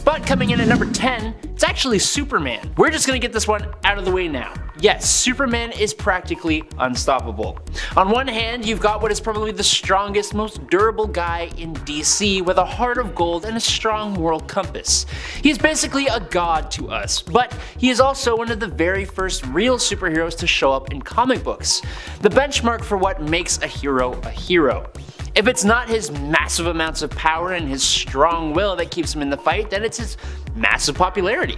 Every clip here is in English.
But coming in at number 10, it's actually Superman. We're just gonna get this one out of the way now. Yes, Superman is practically unstoppable. On one hand, you've got what is probably the strongest, most durable guy in DC with a heart of gold and a strong moral compass. He is basically a god to us, but he is also one of the very first real superheroes to show up in comic books. The benchmark for what makes a hero a hero. If it's not his massive amounts of power and his strong will that keeps him in the fight, then it's his massive popularity.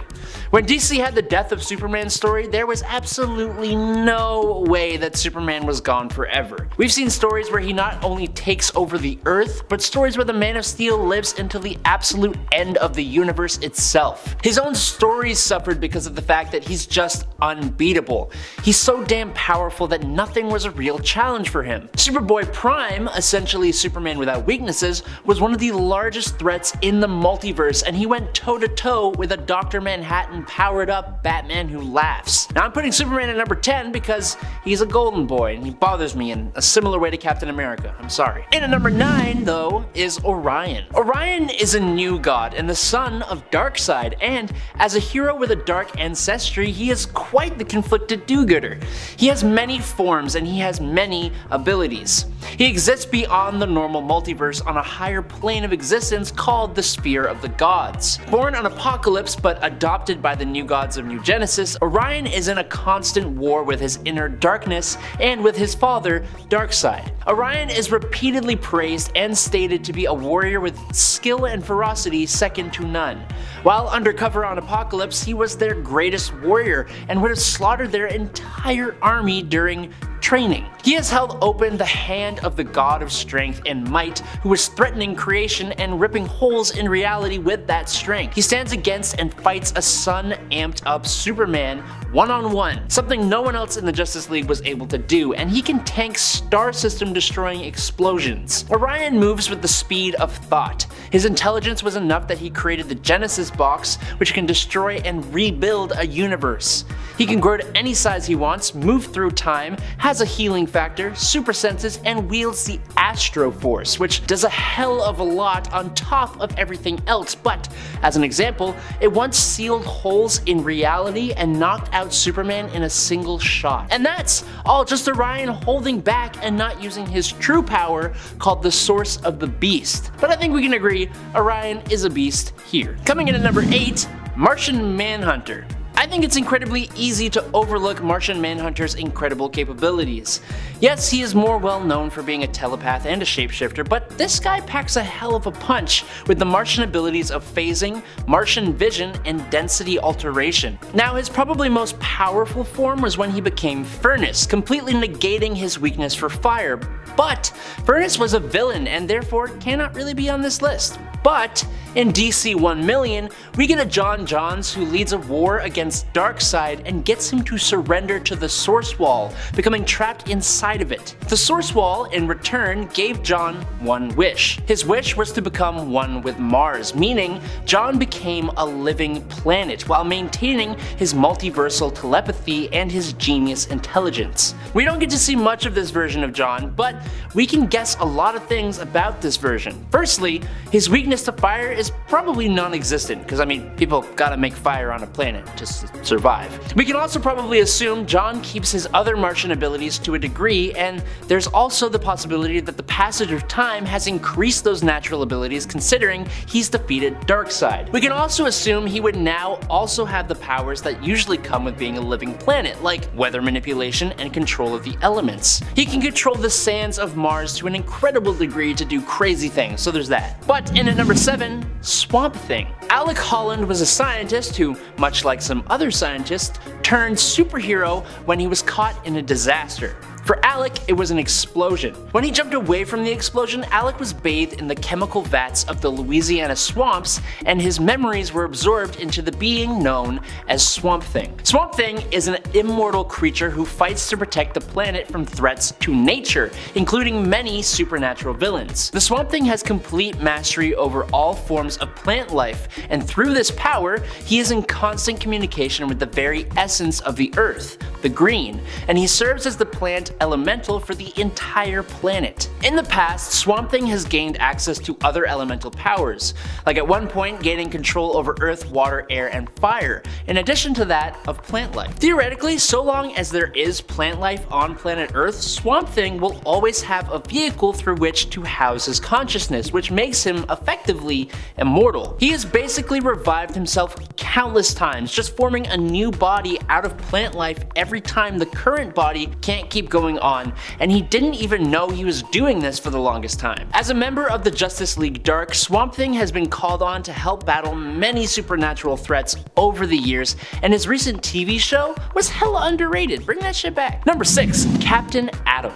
When DC had the Death of Superman story, there was absolutely no way that Superman was gone forever. We've seen stories where he not only takes over the Earth, but stories where the Man of Steel lives until the absolute end of the universe itself. His own stories suffered because of the fact that he's just unbeatable. He's so damn powerful that nothing was a real challenge for him. Superboy Prime, essentially Superman without weaknesses, was one of the largest threats in the multiverse, and he went toe-to-toe with a Dr. Manhattan powered up Batman who laughs. Now I'm putting Superman at number 10 because he's a golden boy and he bothers me in a similar way to Captain America. I'm sorry. In at number 9 though is Orion. Orion is a new god and the son of Darkseid, and as a hero with a dark ancestry, he is quite the conflicted do-gooder. He has many forms and he has many abilities. He exists beyond the normal multiverse on a higher plane of existence called the Sphere of the Gods. Born on Apocalypse but adopted by the new gods of New Genesis, Orion is in a constant war with his inner darkness and with his father, Darkseid. Orion is repeatedly praised and stated to be a warrior with skill and ferocity second to none. While undercover on Apocalypse, he was their greatest warrior and would have slaughtered their entire army during training. He has held open the hand of the god of strength and might, who is threatening creation and ripping holes in reality with that strength. He stands against and fights a sun-amped up Superman one-on-one, something no one else in the Justice League was able to do, and he can tank star system destroying explosions. Orion moves with the speed of thought. His intelligence was enough that he created the Genesis box, which can destroy and rebuild a universe. He can grow to any size he wants, move through time, has a healing factor, super senses, and wields the Astro Force, which does a hell of a lot on top of everything else, but as an example, it once sealed holes in reality and knocked out Superman in a single shot. And that's all just Orion holding back and not using his true power called the Source of the Beast. But I think we can agree Orion is a beast here. Coming in at number 8, Martian Manhunter. I think it's incredibly easy to overlook Martian Manhunter's incredible capabilities. Yes, he is more well known for being a telepath and a shapeshifter, but this guy packs a hell of a punch with the Martian abilities of phasing, Martian vision, and density alteration. Now, his probably most powerful form was when he became Furnace, completely negating his weakness for fire. But Furnace was a villain and therefore cannot really be on this list. But in DC 1,000,000, we get a John Johns who leads a war against Darkseid and gets him to surrender to the Source Wall, becoming trapped inside of it. The Source Wall, in return, gave John one wish. His wish was to become one with Mars, meaning John became a living planet while maintaining his multiversal telepathy and his genius intelligence. We don't get to see much of this version of John, but we can guess a lot of things about this version. Firstly, his weakness to fire is probably non-existent, because I mean, people gotta make fire on a planet just to survive. We can also probably assume John keeps his other Martian abilities to a degree, and there's also the possibility that the passage of time has increased those natural abilities considering he's defeated Darkseid. We can also assume he would now also have the powers that usually come with being a living planet, like weather manipulation and control of the elements. He can control the sands of Mars to an incredible degree to do crazy things, so there's that. But in at number 7, Swamp Thing. Alec Holland was a scientist who, much like some other scientists, turned superhero when he was caught in a disaster. For Alec, it was an explosion. When he jumped away from the explosion, Alec was bathed in the chemical vats of the Louisiana swamps, and his memories were absorbed into the being known as Swamp Thing. Swamp Thing is an immortal creature who fights to protect the planet from threats to nature, including many supernatural villains. The Swamp Thing has complete mastery over all forms of plant life, and through this power, he is in constant communication with the very essence of the Earth, the green, and he serves as the plant elemental for the entire planet. In the past, Swamp Thing has gained access to other elemental powers, like at one point gaining control over earth, water, air, and fire, in addition to that of plant life. Theoretically, so long as there is plant life on planet Earth, Swamp Thing will always have a vehicle through which to house his consciousness, which makes him effectively immortal. He has basically revived himself countless times, just forming a new body out of plant life every time the current body can't keep going on, and he didn't even know he was doing this for the longest time. As a member of the Justice League Dark, Swamp Thing has been called on to help battle many supernatural threats over the years, and his recent TV show was hella underrated. Bring that shit back. Number 6. Captain Atom.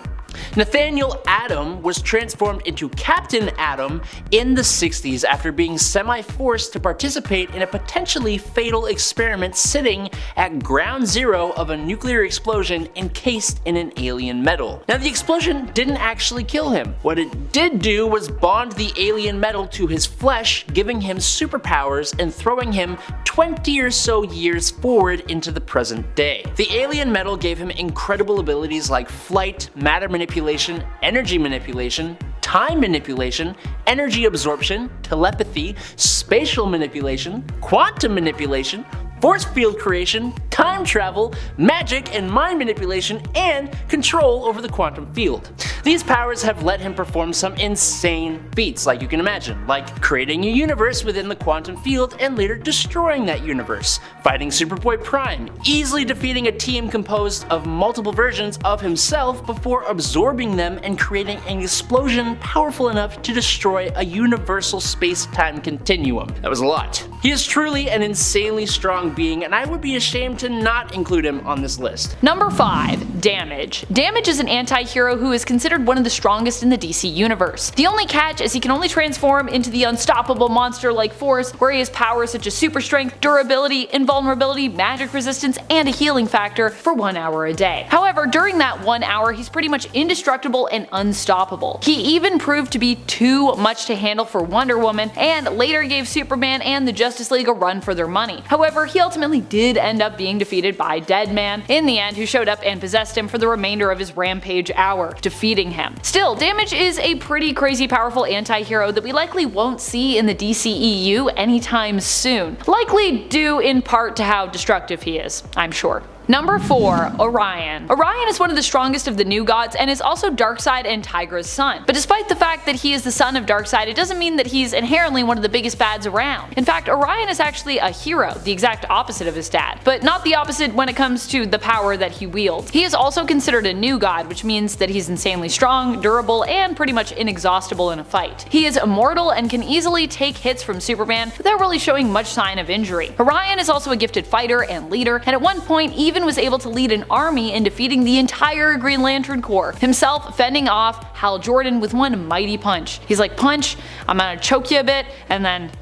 Nathaniel Atom was transformed into Captain Atom in the 60s after being semi-forced to participate in a potentially fatal experiment sitting at ground zero of a nuclear explosion encased in an alien metal. Now, the explosion didn't actually kill him. What it did do was bond the alien metal to his flesh, giving him superpowers and throwing him 20 or so years forward into the present day. The alien metal gave him incredible abilities like flight, matter manipulation, energy manipulation, time manipulation, energy absorption, telepathy, spatial manipulation, quantum manipulation, force field creation, time travel, magic and mind manipulation, and control over the quantum field. These powers have let him perform some insane feats, like you can imagine, like creating a universe within the quantum field and later destroying that universe, fighting Superboy Prime, easily defeating a team composed of multiple versions of himself before absorbing them and creating an explosion powerful enough to destroy a universal space-time continuum. That was a lot. He is truly an insanely strong being, and I would be ashamed to not include him on this list. Number 5. Damage. Damage is an anti-hero who is considered one of the strongest in the DC universe. The only catch is he can only transform into the unstoppable monster-like force, where he has powers such as super strength, durability, invulnerability, magic resistance, and a healing factor for 1 hour a day. However, during that 1 hour, he's pretty much indestructible and unstoppable. He even proved to be too much to handle for Wonder Woman, and later gave Superman and the Justice League a run for their money. However, he ultimately did end up being defeated by Deadman in the end, who showed up and possessed him for the remainder of his rampage hour, defeating him. Still, Damage is a pretty crazy powerful anti-hero that we likely won't see in the DCEU anytime soon, likely due in part to how destructive he is, I'm sure. Number 4. Orion. Orion is one of the strongest of the New Gods and is also Darkseid and Tigra's son. But despite the fact that he is the son of Darkseid, it doesn't mean that he's inherently one of the biggest bads around. In fact, Orion is actually a hero, the exact opposite of his dad, but not the opposite when it comes to the power that he wields. He is also considered a New God, which means that he's insanely strong, durable, and pretty much inexhaustible in a fight. He is immortal and can easily take hits from Superman without really showing much sign of injury. Orion is also a gifted fighter and leader, and at one point even was able to lead an army in defeating the entire Green Lantern Corps, himself fending off Hal Jordan with one mighty punch. He's like, punch, I'm gonna choke you a bit, and then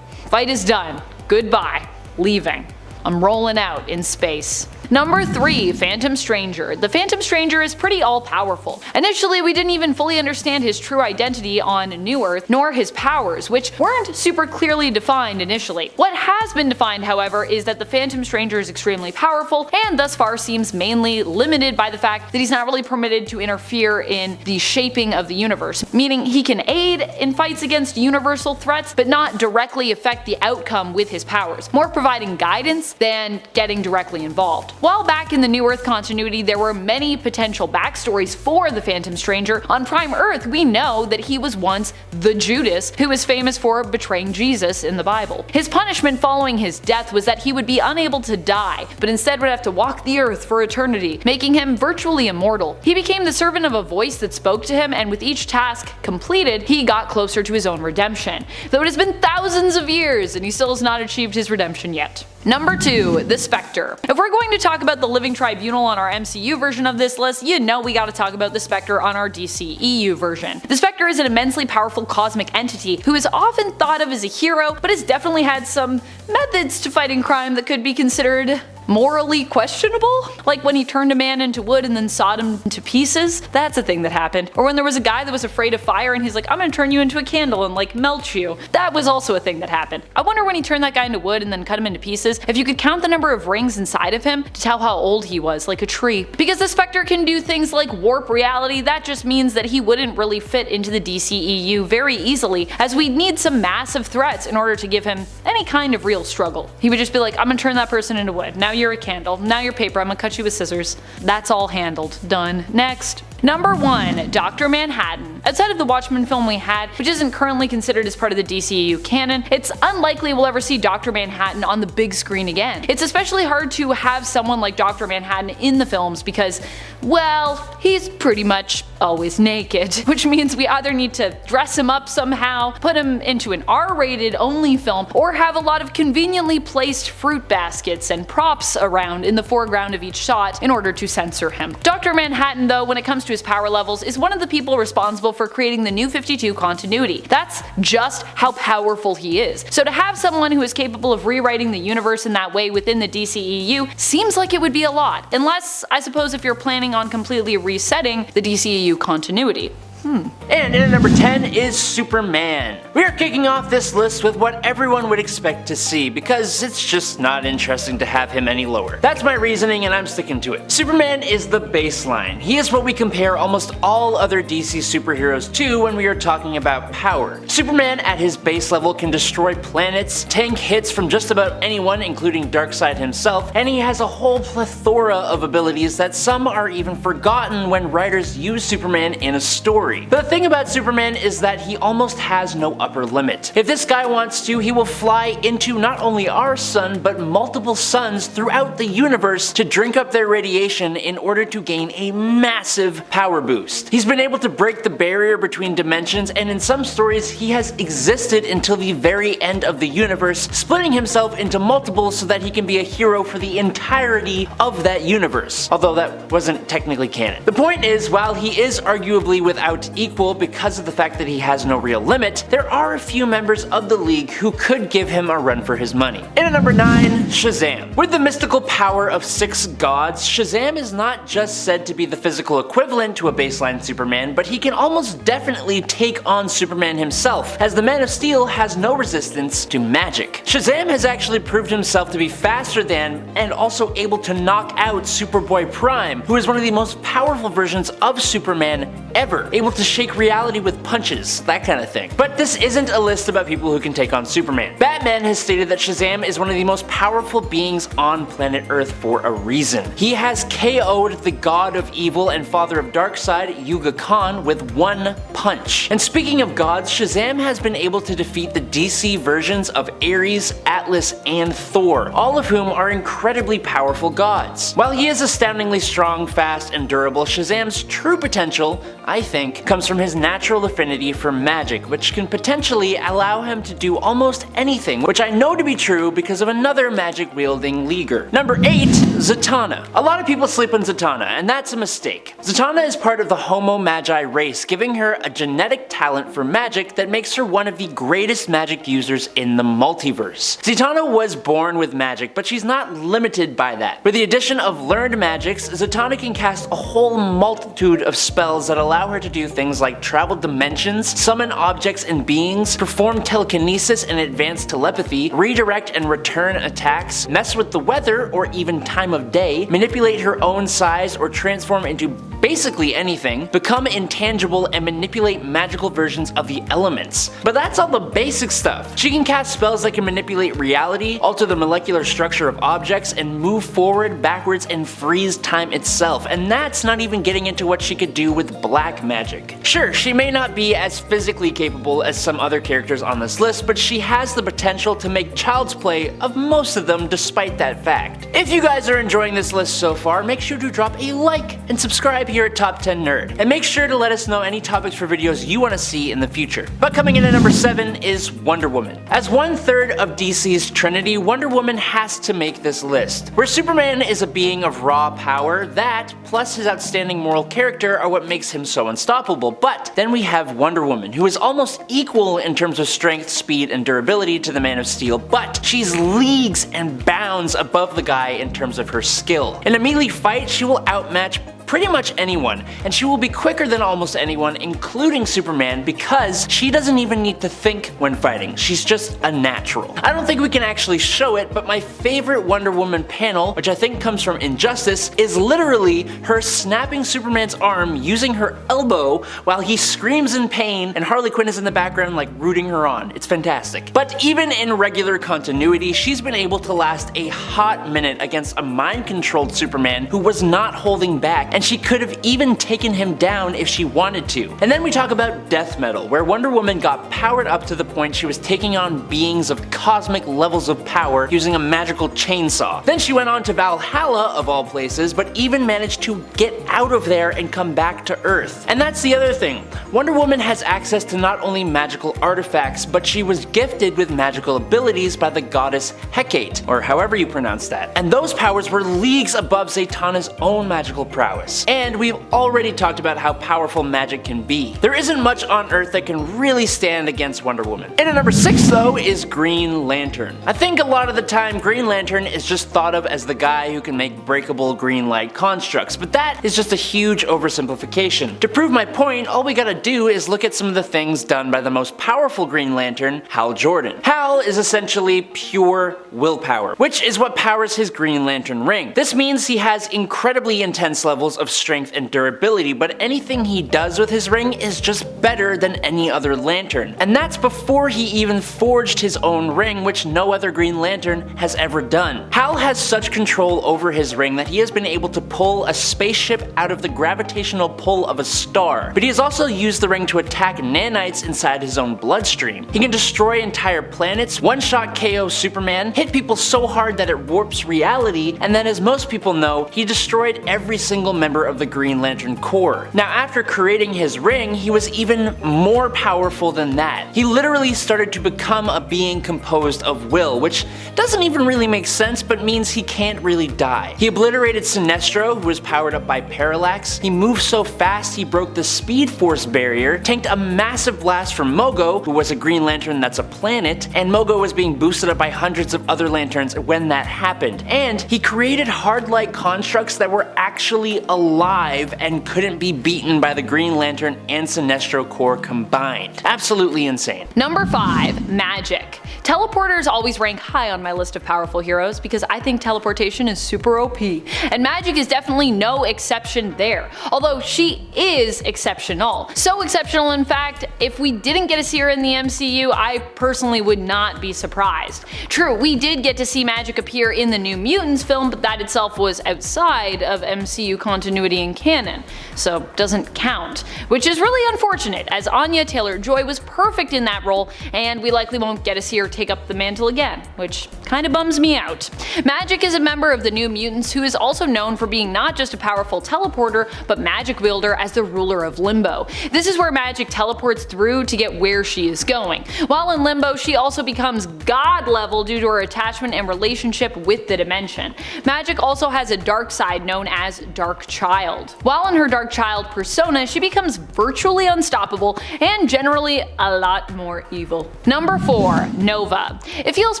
fight is done. Goodbye. Leaving. I'm rolling out in space. Number 3. Phantom Stranger. The Phantom Stranger is pretty all-powerful. Initially, we didn't even fully understand his true identity on New Earth, nor his powers, which weren't super clearly defined initially. What has been defined, however, is that the Phantom Stranger is extremely powerful, and thus far seems mainly limited by the fact that he's not really permitted to interfere in the shaping of the universe, meaning he can aid in fights against universal threats, but not directly affect the outcome with his powers, more providing guidance than getting directly involved. While back in the New Earth continuity there were many potential backstories for the Phantom Stranger, on Prime Earth we know that he was once the Judas, who is famous for betraying Jesus in the Bible. His punishment following his death was that he would be unable to die, but instead would have to walk the earth for eternity, making him virtually immortal. He became the servant of a voice that spoke to him, and with each task completed, he got closer to his own redemption. Though it has been thousands of years and he still has not achieved his redemption yet. Number 2. The Spectre. If we're going to talk about the Living Tribunal on our MCU version of this list, you know we gotta talk about the Spectre on our DCEU version. The Spectre is an immensely powerful cosmic entity who is often thought of as a hero, but has definitely had some methods to fighting crime that could be considered morally questionable? Like when he turned a man into wood and then sawed him into pieces? That's a thing that happened. Or when there was a guy that was afraid of fire and he's like, I'm gonna turn you into a candle and like melt you. That was also a thing that happened. I wonder when he turned that guy into wood and then cut him into pieces, if you could count the number of rings inside of him to tell how old he was, like a tree. Because the Spectre can do things like warp reality, that just means that he wouldn't really fit into the DCEU very easily, as we'd need some massive threats in order to give him any kind of real struggle. He would just be like, I'm gonna turn that person into wood, now you're a candle, now you're paper, I'm gonna cut you with scissors. That's all handled. Done. Next. Number 1. Dr. Manhattan. Outside of the Watchmen film we had, which isn't currently considered as part of the DCEU canon, it's unlikely we'll ever see Dr. Manhattan on the big screen again. It's especially hard to have someone like Dr. Manhattan in the films because, well, he's pretty much always naked, which means we either need to dress him up somehow, put him into an R-rated only film, or have a lot of conveniently placed fruit baskets and props around in the foreground of each shot in order to censor him. Dr. Manhattan, though, when it comes to his power levels, is one of the people responsible for creating the New 52 continuity. That's just how powerful he is. So to have someone who is capable of rewriting the universe in that way within the DCEU seems like it would be a lot, unless, I suppose, if you're planning on completely resetting the DCEU continuity. And in at number 10 is Superman. We are kicking off this list with what everyone would expect to see, because it's just not interesting to have him any lower. That's my reasoning and I'm sticking to it. Superman is the baseline. He is what we compare almost all other DC superheroes to when we are talking about power. Superman at his base level can destroy planets, tank hits from just about anyone including Darkseid himself, and he has a whole plethora of abilities that some are even forgotten when writers use Superman in a story. But the thing about Superman is that he almost has no upper limit. If this guy wants to, he will fly into not only our sun, but multiple suns throughout the universe to drink up their radiation in order to gain a massive power boost. He's been able to break the barrier between dimensions, and in some stories he has existed until the very end of the universe, splitting himself into multiples so that he can be a hero for the entirety of that universe. Although that wasn't technically canon. The point is, while he is arguably without equal because of the fact that he has no real limit, there are a few members of the League who could give him a run for his money. In at number 9, Shazam. With the mystical power of 6 gods, Shazam is not just said to be the physical equivalent to a baseline Superman, but he can almost definitely take on Superman himself, as the Man of Steel has no resistance to magic. Shazam has actually proved himself to be faster than and also able to knock out Superboy Prime, who is one of the most powerful versions of Superman ever, able to shake reality with punches, that kind of thing. But this isn't a list about people who can take on Superman. Batman has stated that Shazam is one of the most powerful beings on planet Earth for a reason. He has KO'd the god of evil and father of Darkseid, Yuga Khan, with one punch. And speaking of gods, Shazam has been able to defeat the DC versions of Ares, Atlas, and Thor, all of whom are incredibly powerful gods. While he is astoundingly strong, fast, and durable, Shazam's true potential, I think, comes from his natural affinity for magic, which can potentially allow him to do almost anything, which I know to be true because of another magic-wielding leaguer. Number 8, Zatanna. A lot of people sleep on Zatanna, and that's a mistake. Zatanna is part of the Homo Magi race, giving her a genetic talent for magic that makes her one of the greatest magic users in the multiverse. Zatanna was born with magic, but she's not limited by that. With the addition of learned magics, Zatanna can cast a whole multitude of spells that allow her to do things like travel dimensions, summon objects and beings, perform telekinesis and advanced telepathy, redirect and return attacks, mess with the weather or even time of day, manipulate her own size or transform into basically anything, become intangible, and manipulate magical versions of the elements. But that's all the basic stuff. She can cast spells that can manipulate reality, alter the molecular structure of objects, and move forward, backwards, and freeze time itself, and that's not even getting into what she could do with black magic. Sure, she may not be as physically capable as some other characters on this list, but she has the potential to make child's play of most of them despite that fact. If you guys are enjoying this list so far, make sure to drop a like and subscribe subscribe here at Top 10 Nerd, and make sure to let us know any topics for videos you want to see in the future. But coming in at number 7 is Wonder Woman. As 1/3 of DC's Trinity, Wonder Woman has to make this list. Where Superman is a being of raw power, that, plus his outstanding moral character, are what makes him so unstoppable. But then we have Wonder Woman, who is almost equal in terms of strength, speed, and durability to the Man of Steel, but she's leagues and bounds above the guy in terms of her skill. In a melee fight, she will outmatch pretty much anyone, and she will be quicker than almost anyone, including Superman, because she doesn't even need to think when fighting. She's just a natural. I don't think we can actually show it, but my favorite Wonder Woman panel, which I think comes from Injustice, is literally her snapping Superman's arm using her elbow while he screams in pain and Harley Quinn is in the background like rooting her on. It's fantastic. But even in regular continuity, she's been able to last a hot minute against a mind-controlled Superman who was not holding back, and she could have even taken him down if she wanted to. And then we talk about Death Metal, where Wonder Woman got powered up to the point she was taking on beings of cosmic levels of power using a magical chainsaw. Then she went on to Valhalla, of all places, but even managed to get out of there and come back to Earth. And that's the other thing. Wonder Woman has access to not only magical artifacts, but she was gifted with magical abilities by the goddess Hecate, or however you pronounce that. And those powers were leagues above Zatanna's own magical prowess. And we've already talked about how powerful magic can be. There isn't much on Earth that can really stand against Wonder Woman. And at number 6 though is Green Lantern. I think a lot of the time Green Lantern is just thought of as the guy who can make breakable green light constructs, but that is just a huge oversimplification. To prove my point, all we gotta do is look at some of the things done by the most powerful Green Lantern, Hal Jordan. Hal is essentially pure willpower, which is what powers his Green Lantern ring. This means he has incredibly intense levels of strength and durability, but anything he does with his ring is just better than any other lantern. And that's before he even forged his own ring, which no other Green Lantern has ever done. Hal has such control over his ring that he has been able to pull a spaceship out of the gravitational pull of a star, but he has also used the ring to attack nanites inside his own bloodstream. He can destroy entire planets, one-shot KO Superman, hit people so hard that it warps reality, and then as most people know, he destroyed every single member of the Green Lantern Corps. Now after creating his ring, he was even more powerful than that. He literally started to become a being composed of will, which doesn't even really make sense, but means he can't really die. He obliterated Sinestro, who was powered up by Parallax. He moved so fast he broke the Speed Force barrier, tanked a massive blast from Mogo, who was a Green Lantern that's a planet, and Mogo was being boosted up by hundreds of other lanterns when that happened. And he created hard light constructs that were actually alive and couldn't be beaten by the Green Lantern and Sinestro Corps combined. Absolutely insane. Number 5. Magic. Teleporters always rank high on my list of powerful heroes because I think teleportation is super OP, and Magic is definitely no exception there, although she is exceptional. So exceptional in fact, if we didn't get to see her in the MCU, I personally would not be surprised. True, we did get to see Magic appear in the New Mutants film, but that itself was outside of MCU continuity and canon, so doesn't count, which is really unfortunate as Anya Taylor-Joy was perfect in that role, and we likely won't get to see her take up the mantle again, which kinda bums me out. Magic is a member of the New Mutants who is also known for being not just a powerful teleporter, but magic wielder as the ruler of Limbo. This is where Magic teleports through to get where she is going. While in Limbo, she also becomes god level due to her attachment and relationship with the dimension. Magic also has a dark side known as Dark Child. While in her Dark Child persona, she becomes virtually unstoppable and generally a lot more evil. Number 4. Nova. It feels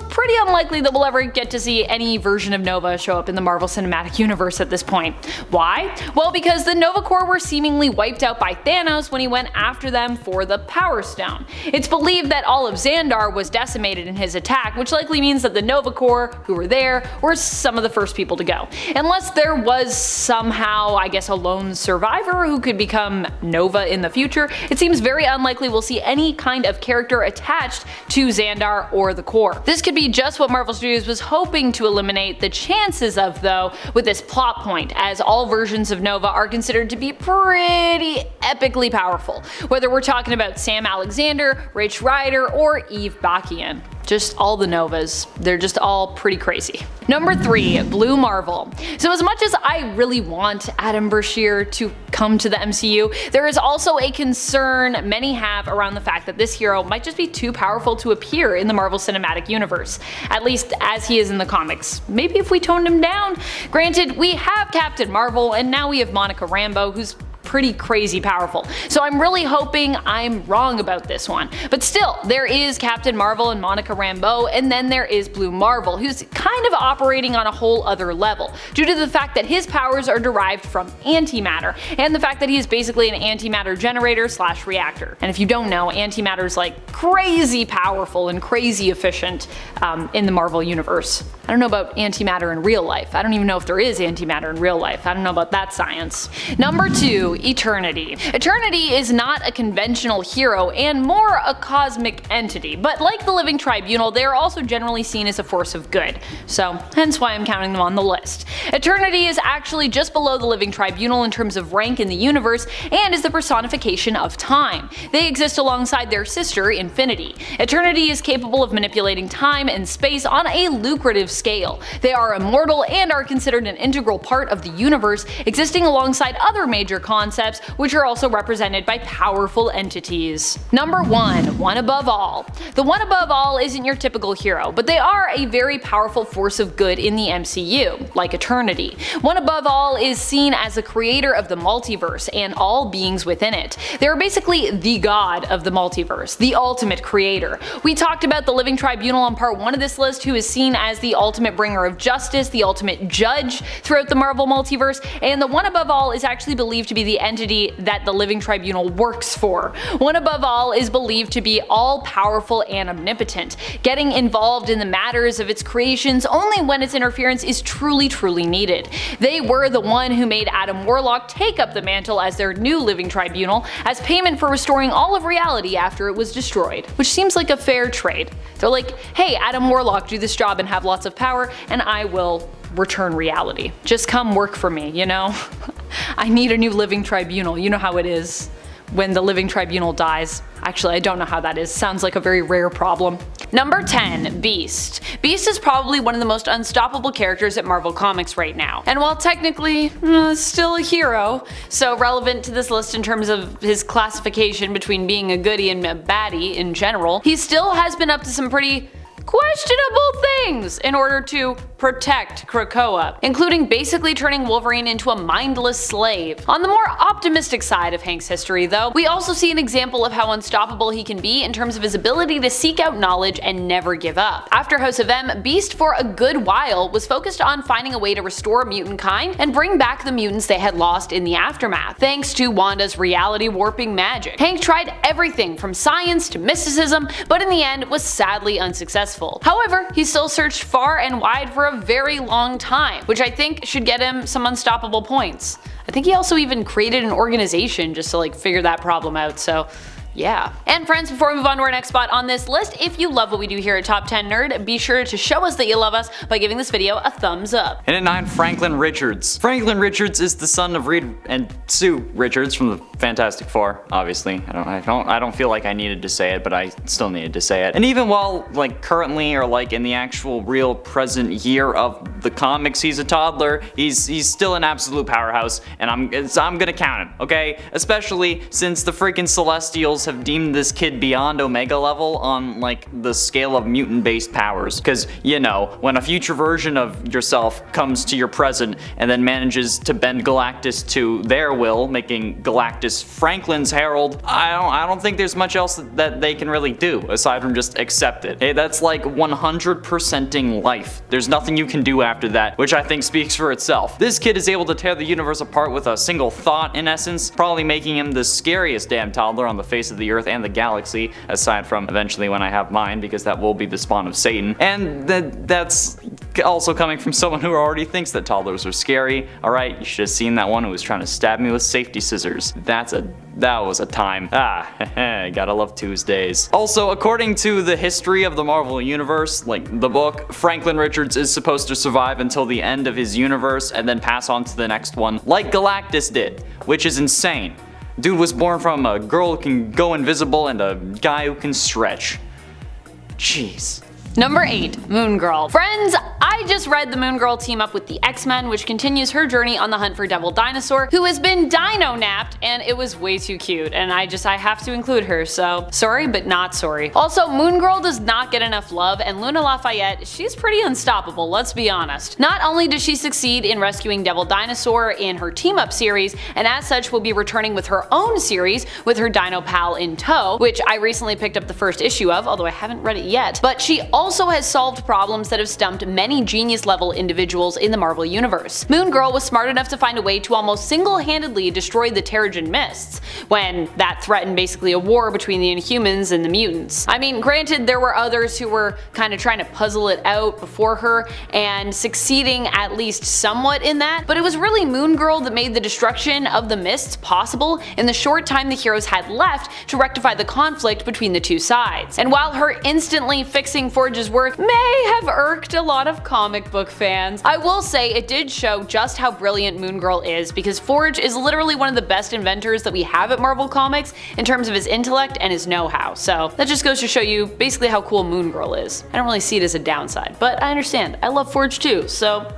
pretty unlikely that we'll ever get to see any version of Nova show up in the Marvel Cinematic Universe at this point. Why? Well, because the Nova Corps were seemingly wiped out by Thanos when he went after them for the Power Stone. It's believed that all of Xandar was decimated in his attack, which likely means that the Nova Corps, who were there, were some of the first people to go. Unless there was somehow, I guess, a lone survivor who could become Nova in the future, it seems very unlikely we'll see any kind of character attached to Xandar or the Corps. This could be just what Marvel Studios was hoping to eliminate the chances of, though, with this plot point, as all versions of Nova are considered to be pretty epically powerful, whether we're talking about Sam Alexander, Rich Rider, or Eve Bakian. just all the Novas. They're just all pretty crazy. Number 3, Blue Marvel. So as much as I really want Adam Brashear to come to the MCU, there is also a concern many have around the fact that this hero might just be too powerful to appear in the Marvel Cinematic Universe, at least as he is in the comics. Maybe if we toned him down? Granted, we have Captain Marvel, and now we have Monica Rambeau, who's pretty crazy powerful. So I'm really hoping I'm wrong about this one. But still, there is Captain Marvel and Monica Rambeau, and then there is Blue Marvel, who's kind of operating on a whole other level, due to the fact that his powers are derived from antimatter, and the fact that he is basically an antimatter generator slash reactor. And if you don't know, antimatter is like crazy powerful and crazy efficient in the Marvel universe. I don't know about antimatter in real life. I don't even know if there is antimatter in real life. I don't know about that science. Number 2, Eternity. Eternity is not a conventional hero and more a cosmic entity, but like the Living Tribunal, they are also generally seen as a force of good. So hence why I'm counting them on the list. Eternity is actually just below the Living Tribunal in terms of rank in the universe and is the personification of time. They exist alongside their sister, Infinity. Eternity is capable of manipulating time and space on a lucrative scale. They are immortal and are considered an integral part of the universe, existing alongside other major concepts, which are also represented by powerful entities. Number 1, One Above All. The One Above All isn't your typical hero, but they are a very powerful force of good in the MCU, like Eternity. One Above All is seen as the creator of the multiverse and all beings within it. They're basically the god of the multiverse, the ultimate creator. We talked about the Living Tribunal on part 1 of this list, who is seen as the ultimate bringer of justice, the ultimate judge throughout the Marvel multiverse, and the One Above All is actually believed to be the entity that the Living Tribunal works for. One Above All is believed to be all-powerful and omnipotent, getting involved in the matters of its creations only when its interference is truly needed. They were the one who made Adam Warlock take up the mantle as their new Living Tribunal as payment for restoring all of reality after it was destroyed, which seems like a fair trade. They're like, hey, Adam Warlock, do this job and have lots of power, and I will return reality. Just come work for me, you know? I need a new Living Tribunal. You know how it is when the Living Tribunal dies. Actually, I don't know how that is. Sounds like a very rare problem. Number 10, Beast. Beast is probably one of the most unstoppable characters at Marvel Comics right now. And while technically still a hero, so relevant to this list in terms of his classification between being a goodie and a baddie in general, he still has been up to some pretty questionable things in order to protect Krakoa, including basically turning Wolverine into a mindless slave. On the more optimistic side of Hank's history though, we also see an example of how unstoppable he can be in terms of his ability to seek out knowledge and never give up. After House of M, Beast for a good while was focused on finding a way to restore mutant kind and bring back the mutants they had lost in the aftermath, thanks to Wanda's reality warping magic. Hank tried everything from science to mysticism, but in the end was sadly unsuccessful. However, he still searched far and wide for a very long time, which I think should get him some unstoppable points. I think he also even created an organization just to figure that problem out, so yeah. And friends, before we move on to our next spot on this list, if you love what we do here at Top 10 Nerd, be sure to show us that you love us by giving this video a thumbs up. And at 9, Franklin Richards. Franklin Richards is the son of Reed and Sue Richards from the Fantastic Four, obviously. I don't feel like I needed to say it, but I still needed to say it. And even while currently or in the actual real present year of the comics, he's a toddler, he's still an absolute powerhouse, and I'm gonna count him, okay? Especially since the freaking Celestials have deemed this kid beyond Omega level on the scale of mutant-based powers. Cause you know, when a future version of yourself comes to your present and then manages to bend Galactus to their will, making Galactus Franklin's herald, I don't think there's much else that they can really do aside from just accept it. Hey, that's like 100%ing life. There's nothing you can do after that, which I think speaks for itself. This kid is able to tear the universe apart with a single thought, in essence, probably making him the scariest damn toddler on the face of the earth and the galaxy, aside from eventually when I have mine, because that will be the spawn of Satan. And that's also coming from someone who already thinks that toddlers are scary. Alright, you should have seen that one who was trying to stab me with safety scissors. That was a time. Gotta love Tuesdays. Also, according to the history of the Marvel Universe, the book, Franklin Richards is supposed to survive until the end of his universe and then pass on to the next one, like Galactus did, which is insane. Dude was born from a girl who can go invisible and a guy who can stretch. Jeez. Number 8. Moon Girl. Friends, I just read the Moon Girl team up with the X-Men, which continues her journey on the hunt for Devil Dinosaur, who has been dino-napped, and it was way too cute, and I have to include her, so sorry but not sorry. Also, Moon Girl does not get enough love, and Luna Lafayette, she's pretty unstoppable, let's be honest. Not only does she succeed in rescuing Devil Dinosaur in her team-up series, and as such will be returning with her own series with her dino pal in tow, which I recently picked up the first issue of, although I haven't read it yet, but she also has solved problems that have stumped many genius level individuals in the Marvel Universe. Moon Girl was smart enough to find a way to almost single-handedly destroy the Terrigen Mists, when that threatened basically a war between the Inhumans and the mutants. I mean, granted, there were others who were kind of trying to puzzle it out before her and succeeding at least somewhat in that, but it was really Moon Girl that made the destruction of the mists possible in the short time the heroes had left to rectify the conflict between the two sides. And while her instantly fixing Forge's work may have irked a lot of comic book fans, I will say it did show just how brilliant Moon Girl is, because Forge is literally one of the best inventors that we have at Marvel Comics in terms of his intellect and his know-how, so that just goes to show you basically how cool Moon Girl is. I don't really see it as a downside, but I understand. I love Forge too, so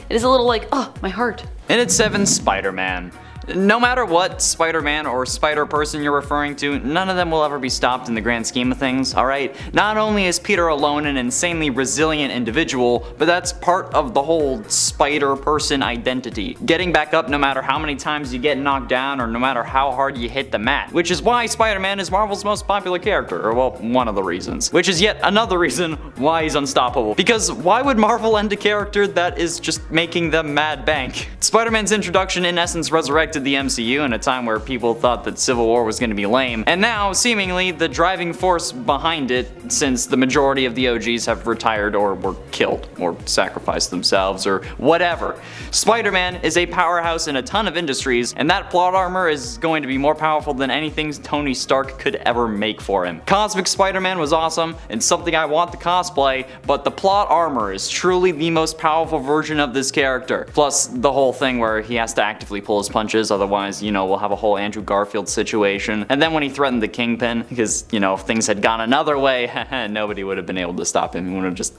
it is a little like, oh, my heart. And at 7, Spider-Man. No matter what Spider-Man or Spider-Person you're referring to, none of them will ever be stopped in the grand scheme of things, alright? Not only is Peter alone an insanely resilient individual, but that's part of the whole Spider-Person identity. Getting back up no matter how many times you get knocked down or no matter how hard you hit the mat. Which is why Spider-Man is Marvel's most popular character, or well, one of the reasons. Which is yet another reason why he's unstoppable. Because why would Marvel end a character that is just making them mad bank? Spider-Man's introduction in essence resurrected the MCU in a time where people thought that Civil War was going to be lame, and now, seemingly, the driving force behind it, since the majority of the OGs have retired or were killed, or sacrificed themselves, or whatever. Spider-Man is a powerhouse in a ton of industries, and that plot armor is going to be more powerful than anything Tony Stark could ever make for him. Cosmic Spider-Man was awesome, and something I want to cosplay, but the plot armor is truly the most powerful version of this character. Plus, the whole thing where he has to actively pull his punches, otherwise, you know, we'll have a whole Andrew Garfield situation. And then when he threatened the Kingpin, because, you know, if things had gone another way, nobody would have been able to stop him. He would have just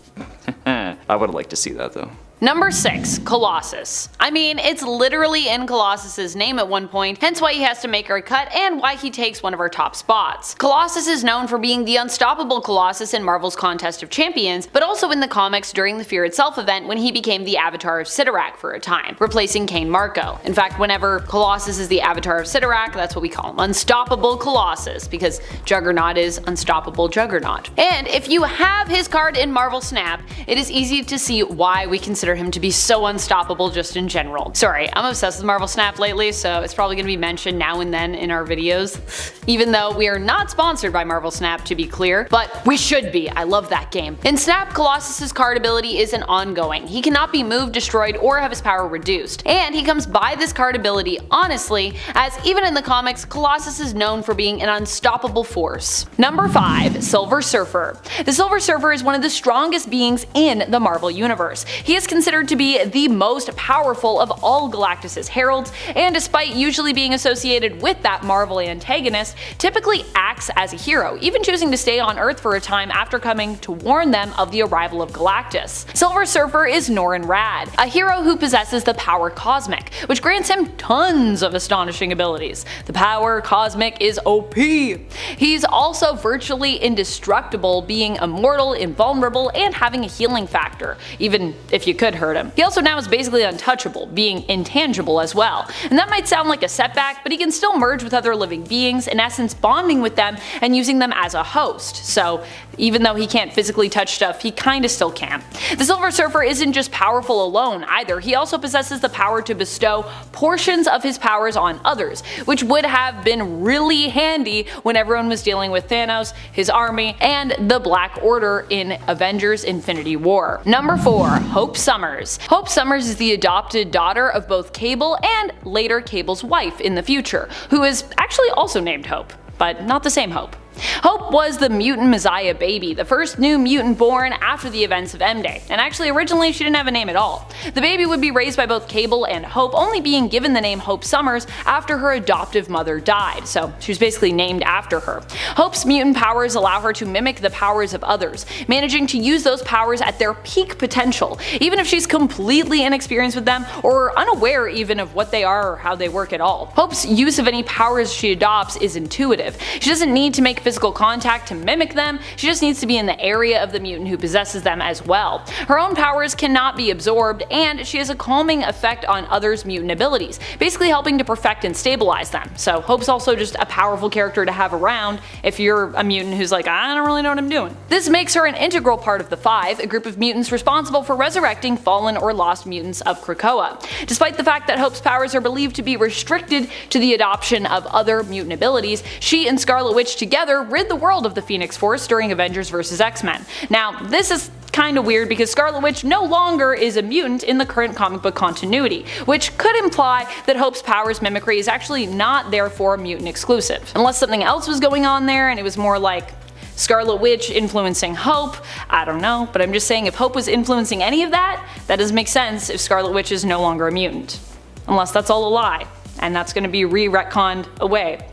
I would have liked to see that though. Number 6. Colossus. I mean, it's literally in Colossus's name at one point, hence why he has to make our cut and why he takes one of our top spots. Colossus is known for being the unstoppable Colossus in Marvel's Contest of Champions, but also in the comics during the Fear Itself event when he became the Avatar of Sidorak for a time, replacing Cain Marko. In fact, whenever Colossus is the Avatar of Sidorak, that's what we call him, Unstoppable Colossus, because Juggernaut is Unstoppable Juggernaut. And if you have his card in Marvel Snap, it is easy to see why we consider him to be so unstoppable just in general. Sorry, I'm obsessed with Marvel Snap lately, so it's probably going to be mentioned now and then in our videos. Even though we are not sponsored by Marvel Snap, to be clear, but we should be. I love that game. In Snap, Colossus's card ability is an ongoing. He cannot be moved, destroyed, or have his power reduced. And he comes by this card ability honestly, as even in the comics, Colossus is known for being an unstoppable force. Number 5. Silver Surfer. The Silver Surfer is one of the strongest beings in the Marvel Universe. He is considered to be the most powerful of all Galactus's heralds, and despite usually being associated with that Marvel antagonist, typically acts as a hero, even choosing to stay on Earth for a time after coming to warn them of the arrival of Galactus. Silver Surfer is Norrin Radd, a hero who possesses the power Cosmic, which grants him tons of astonishing abilities. The power Cosmic is OP! He's also virtually indestructible, being immortal, invulnerable, and having a healing factor, even if you could hurt him. He also now is basically untouchable, being intangible as well. And that might sound like a setback, but he can still merge with other living beings, in essence bonding with them and using them as a host. So even though he can't physically touch stuff, he kinda still can. The Silver Surfer isn't just powerful alone either, he also possesses the power to bestow portions of his powers on others, which would have been really handy when everyone was dealing with Thanos, his army, and the Black Order in Avengers Infinity War. Number 4. Hope Summers. Hope Summers is the adopted daughter of both Cable and later Cable's wife in the future, who is actually also named Hope, but not the same Hope. Hope was the mutant Messiah baby, the first new mutant born after the events of M-Day, and actually originally she didn't have a name at all. The baby would be raised by both Cable and Hope, only being given the name Hope Summers after her adoptive mother died, so she was basically named after her. Hope's mutant powers allow her to mimic the powers of others, managing to use those powers at their peak potential, even if she's completely inexperienced with them or unaware even of what they are or how they work at all. Hope's use of any powers she adopts is intuitive. She doesn't need to make physical contact to mimic them, she just needs to be in the area of the mutant who possesses them as well. Her own powers cannot be absorbed, and she has a calming effect on others' mutant abilities, basically helping to perfect and stabilize them. So Hope's also just a powerful character to have around if you're a mutant who's like, I don't really know what I'm doing. This makes her an integral part of the Five, a group of mutants responsible for resurrecting fallen or lost mutants of Krakoa. Despite the fact that Hope's powers are believed to be restricted to the adoption of other mutant abilities, she and Scarlet Witch together rid the world of the Phoenix Force during Avengers vs. X-Men. Now, this is kinda weird because Scarlet Witch no longer is a mutant in the current comic book continuity, which could imply that Hope's powers mimicry is actually not therefore mutant exclusive. Unless something else was going on there and it was more like Scarlet Witch influencing Hope, I don't know, but I'm just saying if Hope was influencing any of that, that doesn't make sense if Scarlet Witch is no longer a mutant. Unless that's all a lie, and that's gonna be re-retconned away.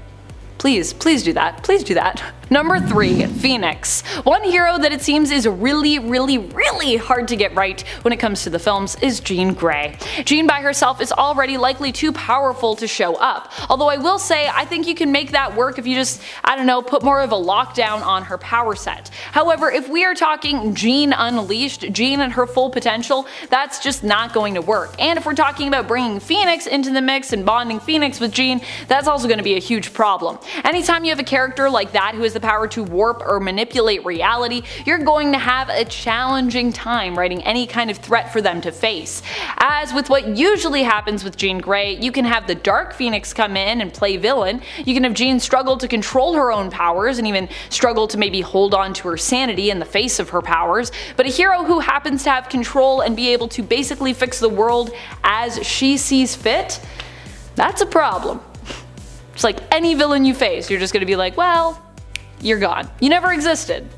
Please do that. Please do that. Number 3. Phoenix. One hero that it seems is really hard to get right when it comes to the films is Jean Grey. Jean by herself is already likely too powerful to show up, although I will say I think you can make that work if you just, I don't know, put more of a lockdown on her power set. However, if we are talking Jean unleashed, Jean at her full potential, that's just not going to work. And if we're talking about bringing Phoenix into the mix and bonding Phoenix with Jean, that's also going to be a huge problem. Anytime you have a character like that who has the power to warp or manipulate reality, you're going to have a challenging time writing any kind of threat for them to face. As with what usually happens with Jean Grey, you can have the Dark Phoenix come in and play villain, you can have Jean struggle to control her own powers and even struggle to maybe hold on to her sanity in the face of her powers, but a hero who happens to have control and be able to basically fix the world as she sees fit, that's a problem. It's like any villain you face, you're just gonna be like, well, you're gone. You never existed.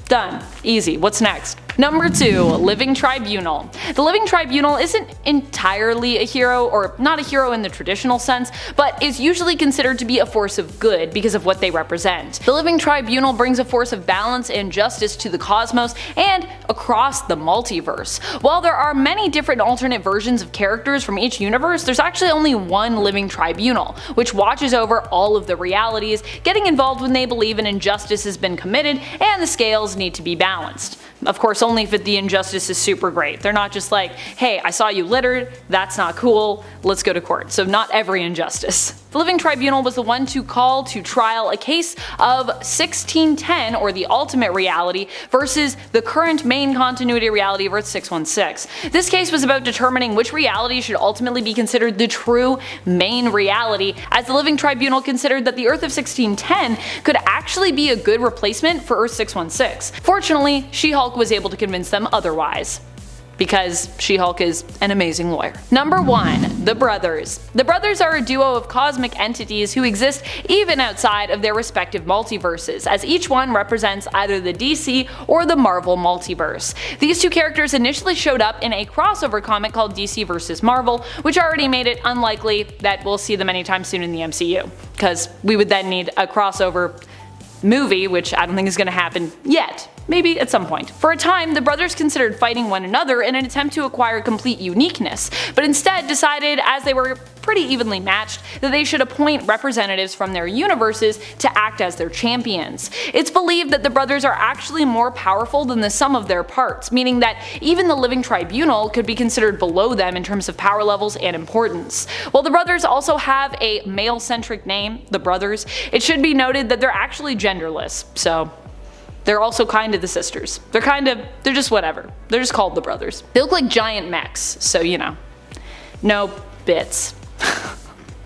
Done. Easy. What's next? Number 2. Living Tribunal. The Living Tribunal isn't entirely a hero, or not a hero in the traditional sense, but is usually considered to be a force of good because of what they represent. The Living Tribunal brings a force of balance and justice to the cosmos and across the multiverse. While there are many different alternate versions of characters from each universe, there's actually only one Living Tribunal, which watches over all of the realities, getting involved when they believe an injustice has been committed and the scales need to be balanced. Of course, only if the injustice is super great. They're not just like, hey, I saw you littered, that's not cool, let's go to court. So not every injustice. The Living Tribunal was the one to call to trial a case of 1610, or the ultimate reality, versus the current main continuity reality of Earth 616. This case was about determining which reality should ultimately be considered the true main reality, as the Living Tribunal considered that the Earth of 1610 could actually be a good replacement for Earth 616. Fortunately, She-Hulk was able to convince them otherwise, because She-Hulk is an amazing lawyer. Number 1. The Brothers. The Brothers are a duo of cosmic entities who exist even outside of their respective multiverses, as each one represents either the DC or the Marvel multiverse. These two characters initially showed up in a crossover comic called DC vs. Marvel, which already made it unlikely that we'll see them anytime soon in the MCU, because we would then need a crossover movie, which I don't think is going to happen yet. Maybe at some point. For a time, the brothers considered fighting one another in an attempt to acquire complete uniqueness, but instead decided, as they were pretty evenly matched, that they should appoint representatives from their universes to act as their champions. It's believed that the brothers are actually more powerful than the sum of their parts, meaning that even the Living Tribunal could be considered below them in terms of power levels and importance. While the brothers also have a male-centric name, the Brothers, it should be noted that they're actually genderless, so they're also kind of the sisters. They're just whatever. They're just called the Brothers. They look like giant mechs, so you know. No bits.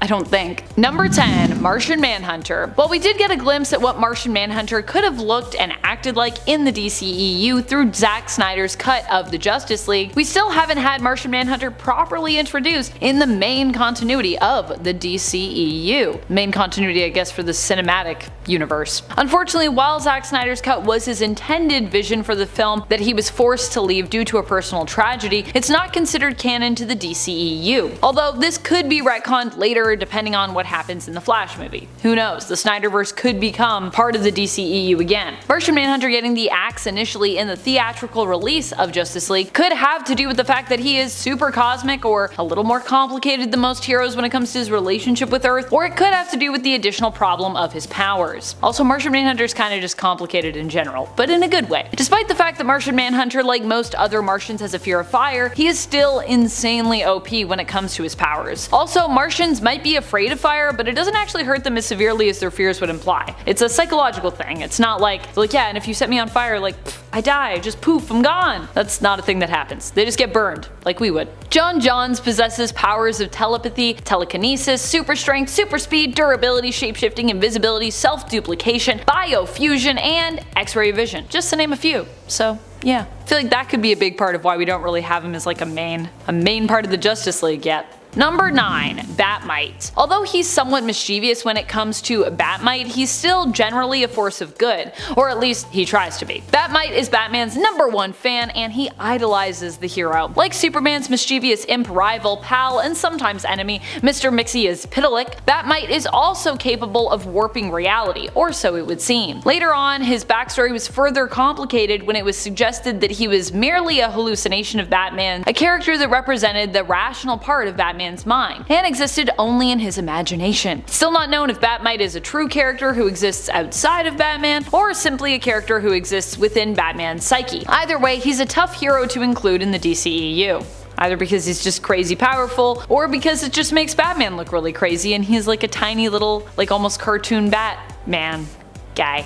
I don't think. Number 10, Martian Manhunter. While we did get a glimpse at what Martian Manhunter could have looked and acted like in the DCEU through Zack Snyder's cut of the Justice League, we still haven't had Martian Manhunter properly introduced in the main continuity of the DCEU. Main continuity, I guess, for the cinematic universe. Unfortunately, while Zack Snyder's cut was his intended vision for the film that he was forced to leave due to a personal tragedy, it's not considered canon to the DCEU. Although this could be retconned later depending on what happens in the Flash movie. Who knows, the Snyderverse could become part of the DCEU again. Martian Manhunter getting the axe initially in the theatrical release of Justice League could have to do with the fact that he is super cosmic or a little more complicated than most heroes when it comes to his relationship with Earth, or it could have to do with the additional problem of his powers. Also, Martian Manhunter is kind of just complicated in general, but in a good way. Despite the fact that Martian Manhunter, like most other Martians, has a fear of fire, he is still insanely OP when it comes to his powers. Also, Martians might be afraid of fire, but it doesn't actually hurt them as severely as their fears would imply. It's a psychological thing. It's not like, yeah, and if you set me on fire, like, I die, just poof, I'm gone. That's not a thing that happens. They just get burned, like we would. John Johns possesses powers of telepathy, telekinesis, super strength, super speed, durability, shapeshifting, invisibility, self-duplication, biofusion, and X-ray vision, just to name a few. So yeah, I feel like that could be a big part of why we don't really have him as like a main part of the Justice League yet. Number 9, Batmite. Although he's somewhat mischievous when it comes to Batmite, he's still generally a force of good, or at least he tries to be. Batmite is Batman's #1 fan, and he idolizes the hero. Like Superman's mischievous imp rival, pal, and sometimes enemy, Mr. Mxyzptlk, Batmite is also capable of warping reality, or so it would seem. Later on, his backstory was further complicated when it was suggested that he was merely a hallucination of Batman, a character that represented the rational part of Batman's mind, and existed only in his imagination. Still not known if Batmite is a true character who exists outside of Batman, or simply a character who exists within Batman's psyche. Either way, he's a tough hero to include in the DCEU. Either because he's just crazy powerful, or because it just makes Batman look really crazy and he's like a tiny little, like almost cartoon Batman guy.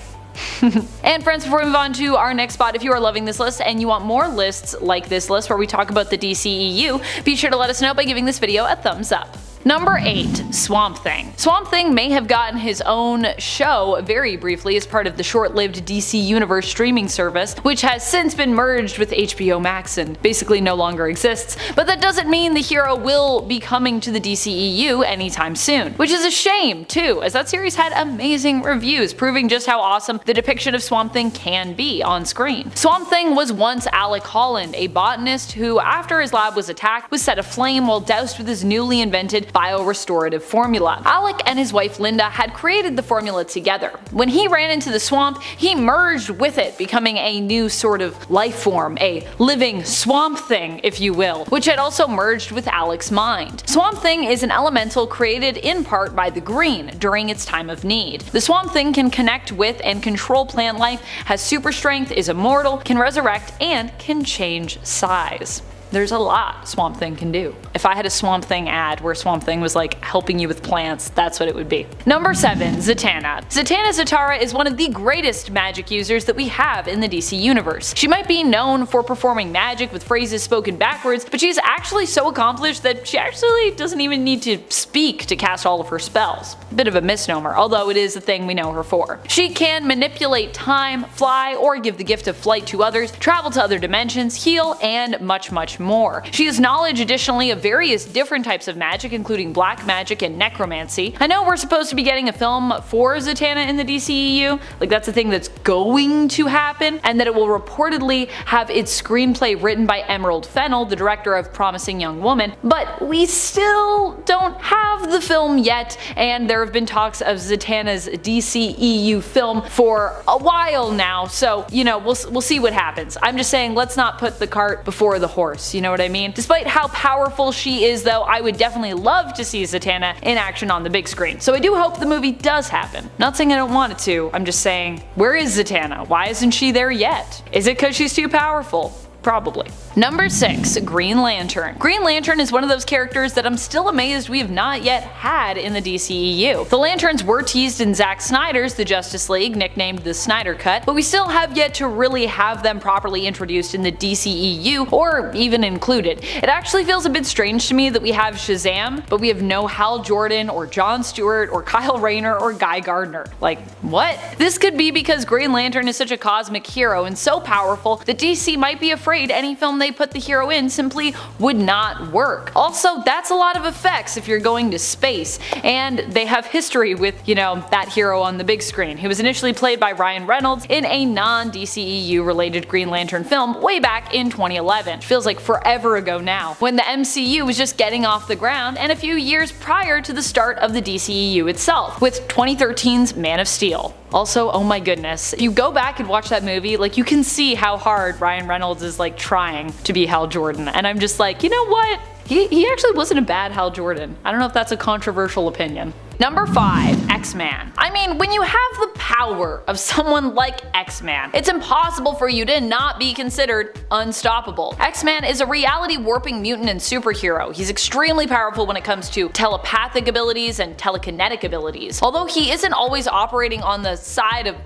And friends, before we move on to our next spot, if you are loving this list and you want more lists like this list where we talk about the DCEU, be sure to let us know by giving this video a thumbs up. Number 8, Swamp Thing. Swamp Thing may have gotten his own show very briefly as part of the short-lived DC Universe streaming service, which has since been merged with HBO Max and basically no longer exists, but that doesn't mean the hero will be coming to the DCEU anytime soon. Which is a shame too, as that series had amazing reviews, proving just how awesome the depiction of Swamp Thing can be on screen. Swamp Thing was once Alec Holland, a botanist who, after his lab was attacked, was set aflame while doused with his newly invented biorestorative formula. Alec and his wife Linda had created the formula together. When he ran into the swamp, he merged with it, becoming a new sort of life form, a living swamp thing, if you will, which had also merged with Alec's mind. Swamp Thing is an elemental created in part by the Green during its time of need. The Swamp Thing can connect with and control plant life, has super strength, is immortal, can resurrect, and can change size. There's a lot Swamp Thing can do. If I had a Swamp Thing ad where Swamp Thing was like helping you with plants, that's what it would be. Number 7, Zatanna. Zatanna Zatara is one of the greatest magic users that we have in the DC universe. She might be known for performing magic with phrases spoken backwards, but she's actually so accomplished that she actually doesn't even need to speak to cast all of her spells. Bit of a misnomer, although it is a thing we know her for. She can manipulate time, fly, or give the gift of flight to others, travel to other dimensions, heal, and much more. She has knowledge additionally of various different types of magic, including black magic and necromancy. I know we're supposed to be getting a film for Zatanna in the DCEU, like that's a thing that's going to happen, and that it will reportedly have its screenplay written by Emerald Fennell, the director of Promising Young Woman, but we still don't have the film yet, and there have been talks of Zatanna's DCEU film for a while now, so you know, we'll see what happens. I'm just saying, let's not put the cart before the horse. You know what I mean? Despite how powerful she is though, I would definitely love to see Zatanna in action on the big screen. So I do hope the movie does happen. Not saying I don't want it to, I'm just saying, where is Zatanna? Why isn't she there yet? Is it because she's too powerful? Probably. Number 6. Green Lantern. Green Lantern is one of those characters that I'm still amazed we have not yet had in the DCEU. The Lanterns were teased in Zack Snyder's The Justice League, nicknamed the Snyder Cut, but we still have yet to really have them properly introduced in the DCEU or even included. It actually feels a bit strange to me that we have Shazam, but we have no Hal Jordan or Jon Stewart or Kyle Rayner or Guy Gardner. Like, what? This could be because Green Lantern is such a cosmic hero and so powerful that DC might be afraid any film they put the hero in simply would not work. Also, that's a lot of effects if you're going to space, and they have history with, that hero on the big screen, who was initially played by Ryan Reynolds in a non-DCEU related Green Lantern film way back in 2011. It feels like forever ago now, when the MCU was just getting off the ground and a few years prior to the start of the DCEU itself, with 2013's Man of Steel. Also, oh my goodness, you go back and watch that movie, like you can see how hard Ryan Reynolds is like trying to be Hal Jordan, and I'm just like, you know what? He actually wasn't a bad Hal Jordan. I don't know if that's a controversial opinion. Number 5. X-Man. I mean, when you have the power of someone like X-Man, it's impossible for you to not be considered unstoppable. X-Man is a reality warping mutant and superhero. He's extremely powerful when it comes to telepathic abilities and telekinetic abilities. Although he isn't always operating on the side of,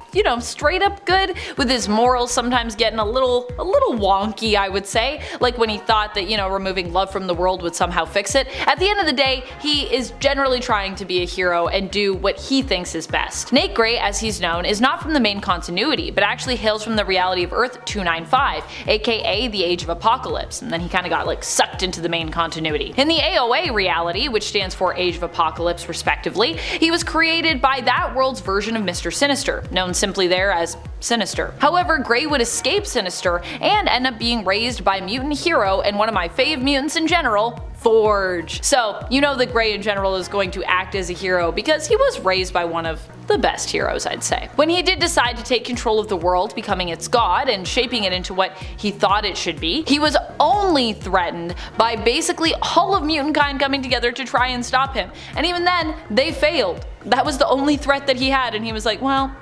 straight up good, with his morals sometimes getting a little wonky, I would say. Like when he thought that, removing love from the world would somehow fix it. At the end of the day, he is generally trying to be a hero and do what he thinks is best. Nate Gray, as he's known, is not from the main continuity, but actually hails from the reality of Earth 295, aka the Age of Apocalypse, and then he kinda got sucked into the main continuity. In the AOA reality, which stands for Age of Apocalypse respectively, he was created by that world's version of Mr. Sinister, known simply there as Sinister. However, Gray would escape Sinister and end up being raised by mutant hero and one of my fave mutants in general, Forge. So, that Gray in general is going to act as a hero because he was raised by one of the best heroes, I'd say. When he did decide to take control of the world, becoming its god and shaping it into what he thought it should be, he was only threatened by basically all of mutant kind coming together to try and stop him. And even then, they failed. That was the only threat that he had, and he was like, well,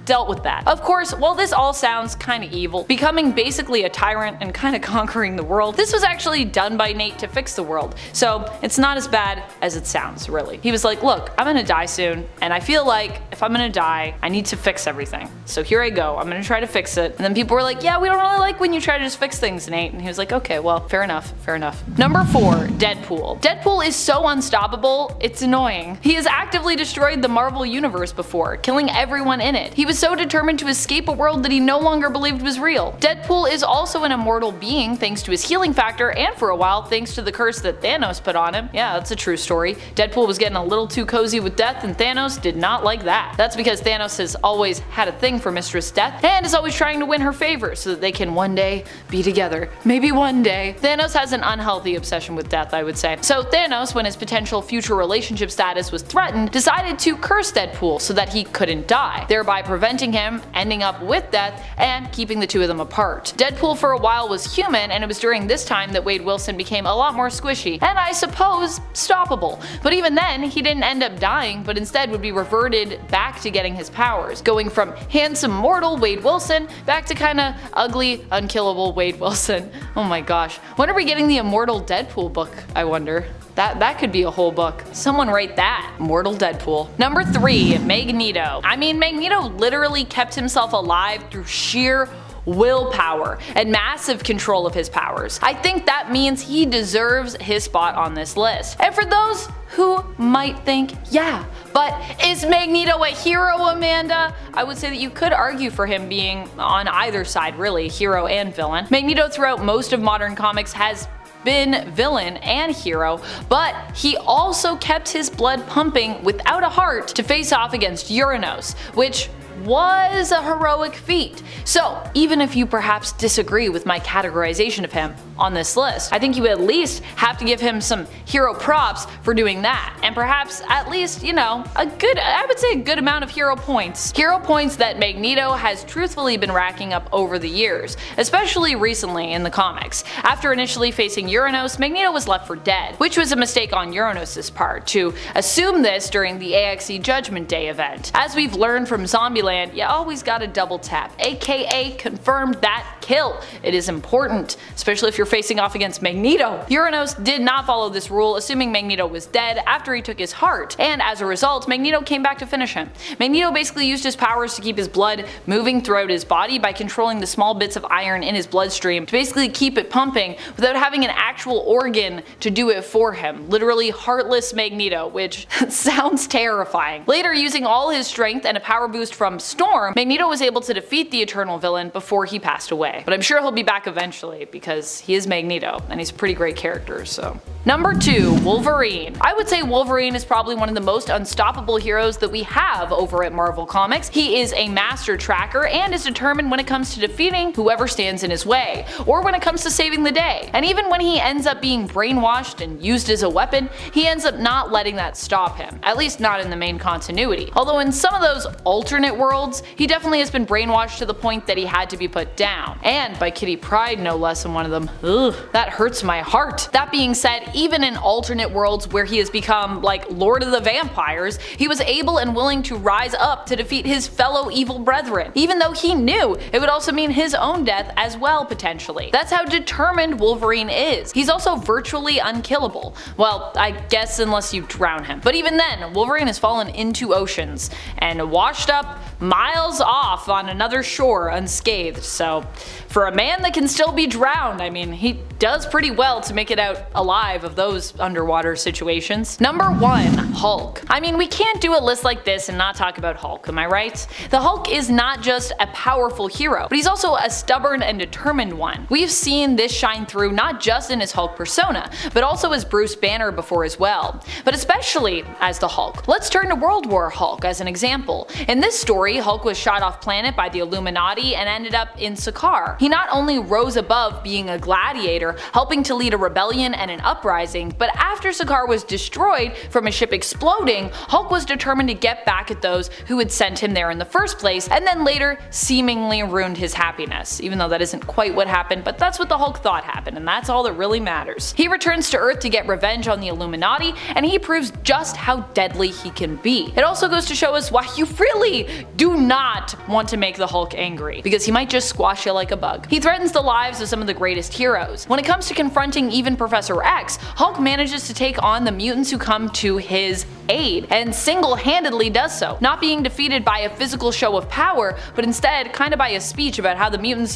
dealt with that. Of course, while this all sounds kinda evil, becoming basically a tyrant and kinda conquering the world, this was actually done by Nate to fix the world, so it's not as bad as it sounds, really. He was like, look, I'm gonna die soon, and I feel like if I'm gonna die, I need to fix everything. So here I go, I'm gonna try to fix it. And then people were like, yeah, we don't really like when you try to just fix things, Nate. And he was like, okay, well, fair enough, fair enough. Number 4, Deadpool. Deadpool is so unstoppable, it's annoying. He has actively destroyed the Marvel Universe before, killing everyone in it. He was so determined to escape a world that he no longer believed was real. Deadpool is also an immortal being thanks to his healing factor, and for a while thanks to the curse that Thanos put on him. Yeah, that's a true story. Deadpool was getting a little too cozy with death, and Thanos did not like that. That's because Thanos has always had a thing for Mistress Death, and is always trying to win her favor so that they can one day be together. Maybe one day. Thanos has an unhealthy obsession with death, I would say. So Thanos, when his potential future relationship status was threatened, decided to curse Deadpool so that he couldn't die, thereby preventing him ending up with Death and keeping the two of them apart. Deadpool for a while was human, and it was during this time that Wade Wilson became a lot more squishy, and I suppose stoppable. But even then, he didn't end up dying, but instead would be reverted back to getting his powers, going from handsome mortal Wade Wilson back to kinda ugly, unkillable Wade Wilson. Oh my gosh. When are we getting the Immortal Deadpool book, I wonder? That could be a whole book. Someone write that. Mortal Deadpool. Number 3, Magneto. I mean, Magneto literally kept himself alive through sheer willpower and massive control of his powers. I think that means he deserves his spot on this list. And for those who might think, yeah, but is Magneto a hero, Amanda? I would say that you could argue for him being on either side, really, hero and villain. Magneto throughout most of modern comics has been villain and hero, but he also kept his blood pumping without a heart to face off against Uranos, which was a heroic feat. So even if you perhaps disagree with my categorization of him, on this list. I think you would at least have to give him some hero props for doing that, and perhaps at least, I would say a good amount of hero points. Hero points that Magneto has truthfully been racking up over the years, especially recently in the comics. After initially facing Uranos, Magneto was left for dead, which was a mistake on Uranos' part to assume this during the AXE Judgment Day event. As we've learned from Zombieland, you always gotta double tap, aka confirm that kill. It is important, especially if you're facing off against Magneto. Uranos did not follow this rule, assuming Magneto was dead after he took his heart, and as a result, Magneto came back to finish him. Magneto basically used his powers to keep his blood moving throughout his body by controlling the small bits of iron in his bloodstream to basically keep it pumping without having an actual organ to do it for him. Literally heartless Magneto, which sounds terrifying. Later, using all his strength and a power boost from Storm, Magneto was able to defeat the Eternal Villain before he passed away. But I'm sure he'll be back eventually because he is Magneto and he's a pretty great character, so. Number 2, Wolverine. I would say Wolverine is probably one of the most unstoppable heroes that we have over at Marvel Comics. He is a master tracker and is determined when it comes to defeating whoever stands in his way, or when it comes to saving the day. And even when he ends up being brainwashed and used as a weapon, he ends up not letting that stop him, at least not in the main continuity. Although in some of those alternate worlds, he definitely has been brainwashed to the point that he had to be put down. And by Kitty Pryde no less in one of them. Ugh, that hurts my heart. That being said, even in alternate worlds where he has become like Lord of the Vampires, he was able and willing to rise up to defeat his fellow evil brethren, even though he knew it would also mean his own death as well potentially. That's how determined Wolverine is. He's also virtually unkillable. Well, I guess unless you drown him. But even then, Wolverine has fallen into oceans and washed up miles off on another shore unscathed, so for a man that can still be drowned, I mean, he does pretty well to make it out alive of those underwater situations. Number 1, Hulk. I mean, we can't do a list like this and not talk about Hulk, am I right? The Hulk is not just a powerful hero, but he's also a stubborn and determined one. We've seen this shine through not just in his Hulk persona, but also as Bruce Banner before as well, but especially as the Hulk. Let's turn to World War Hulk as an example. In this story, Hulk was shot off planet by the Illuminati and ended up in Sakaar. He not only rose above being a gladiator, helping to lead a rebellion and an uprising, but after Sakaar was destroyed from a ship exploding, Hulk was determined to get back at those who had sent him there in the first place, and then later seemingly ruined his happiness, even though that isn't quite what happened, but that's what the Hulk thought happened, and that's all that really matters. He returns to Earth to get revenge on the Illuminati, and he proves just how deadly he can be. It also goes to show us why you really do not want to make the Hulk angry, because he might just squash you like a bug. He threatens the lives of some of the greatest heroes. When it comes to confronting even Professor X, Hulk manages to take on the mutants who come to his aid, and single-handedly does so, not being defeated by a physical show of power, but instead kinda by a speech about how the mutants,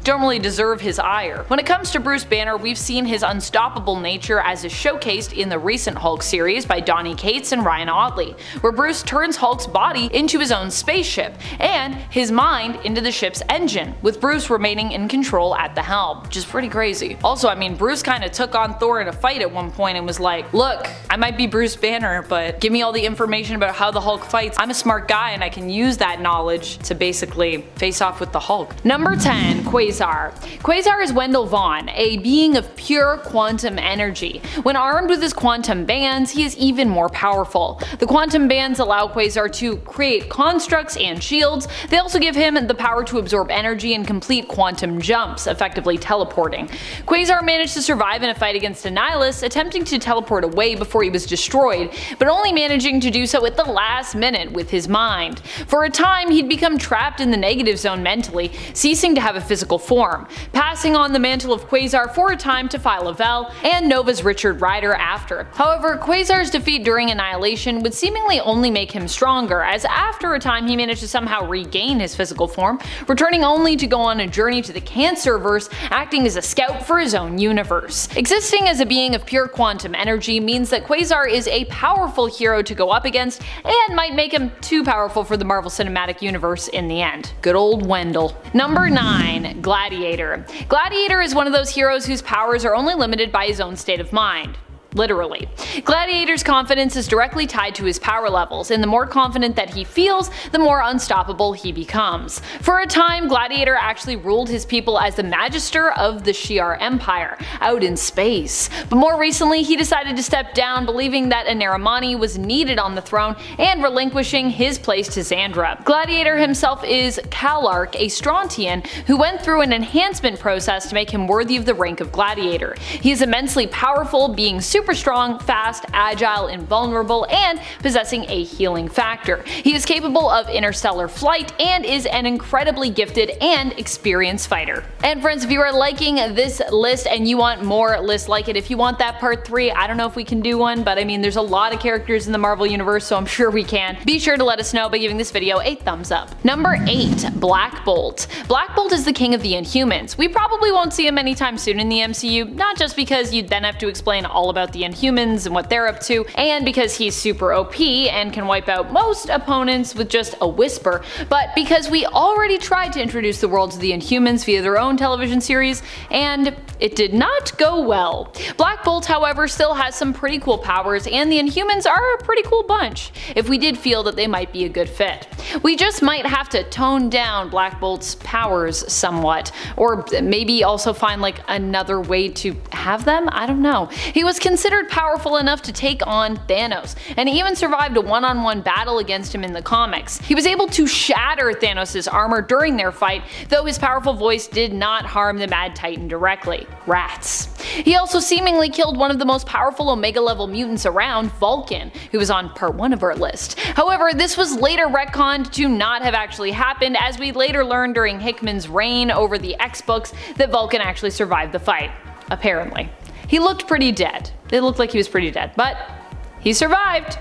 don't really deserve his ire. When it comes to Bruce Banner, we've seen his unstoppable nature as is showcased in the recent Hulk series by Donny Cates and Ryan Ottley, where Bruce turns Hulk's body into his own spaceship, and his mind into the ship's engine, with Bruce remaining in control at the helm, which is pretty crazy. Also, I mean, Bruce kinda took on Thor in a fight at one point and was like, look, I might be Bruce Banner, but give me all the information about how the Hulk fights. I'm a smart guy and I can use that knowledge to basically face off with the Hulk. Number 10, Quasar. Quasar is Wendell Vaughn, a being of pure quantum energy. When armed with his quantum bands, he is even more powerful. The quantum bands allow Quasar to create constructs and shields. They also give him the power to absorb energy and complete quantum jumps, effectively teleporting. Quasar managed to survive in a fight against Annihilus, attempting to teleport away before he was destroyed, but only managing to do so at the last minute with his mind. For a time, he'd become trapped in the negative zone mentally, ceasing to have a physical form, passing on the mantle of Quasar for a time to Phi Lavelle and Nova's Richard Rider after. However, Quasar's defeat during Annihilation would seemingly only make him stronger, as after a time he managed to somehow regain his physical form, returning only to go on a journey to the Cancerverse, acting as a scout for his own universe. Existing as a being of pure quantum energy means that Quasar is a powerful hero to go up against, and might make him too powerful for the Marvel Cinematic Universe in the end. Good old Wendell. Number 9, Gladiator. Gladiator is one of those heroes whose powers are only limited by his own state of mind. literally. Gladiator's confidence is directly tied to his power levels, and the more confident that he feels, the more unstoppable he becomes. For a time, Gladiator actually ruled his people as the Magister of the Shi'ar Empire, out in space. But more recently, he decided to step down, believing that Aneramani was needed on the throne and relinquishing his place to Xandra. Gladiator himself is Kalark, a Strontian who went through an enhancement process to make him worthy of the rank of Gladiator. He is immensely powerful, being super strong, fast, agile, invulnerable, and possessing a healing factor. He is capable of interstellar flight and is an incredibly gifted and experienced fighter. And friends, if you are liking this list and you want more lists like it, if you want that part 3, I don't know if we can do one, but I mean there's a lot of characters in the Marvel Universe, so I'm sure we can. Be sure to let us know by giving this video a thumbs up. Number 8. Black Bolt. Black Bolt is the king of the Inhumans. We probably won't see him anytime soon in the MCU, not just because you'd then have to explain all about the Inhumans and what they're up to, and because he's super OP and can wipe out most opponents with just a whisper, but because we already tried to introduce the world to the Inhumans via their own television series, and it did not go well. Black Bolt, however, still has some pretty cool powers, and the Inhumans are a pretty cool bunch, if we did feel that they might be a good fit. We just might have to tone down Black Bolt's powers somewhat, or maybe also find like another way to have them? I don't know. He was considered powerful enough to take on Thanos, and he even survived a one-on-one battle against him in the comics. He was able to shatter Thanos' armor during their fight, though his powerful voice did not harm the Mad Titan directly. Rats. He also seemingly killed one of the most powerful Omega level mutants around, Vulcan, who was on part 1 of our list. However, this was later retconned to not have actually happened, as we later learned during Hickman's reign over the X-Books that Vulcan actually survived the fight. Apparently. He looked pretty dead. It looked like he was pretty dead, but he survived.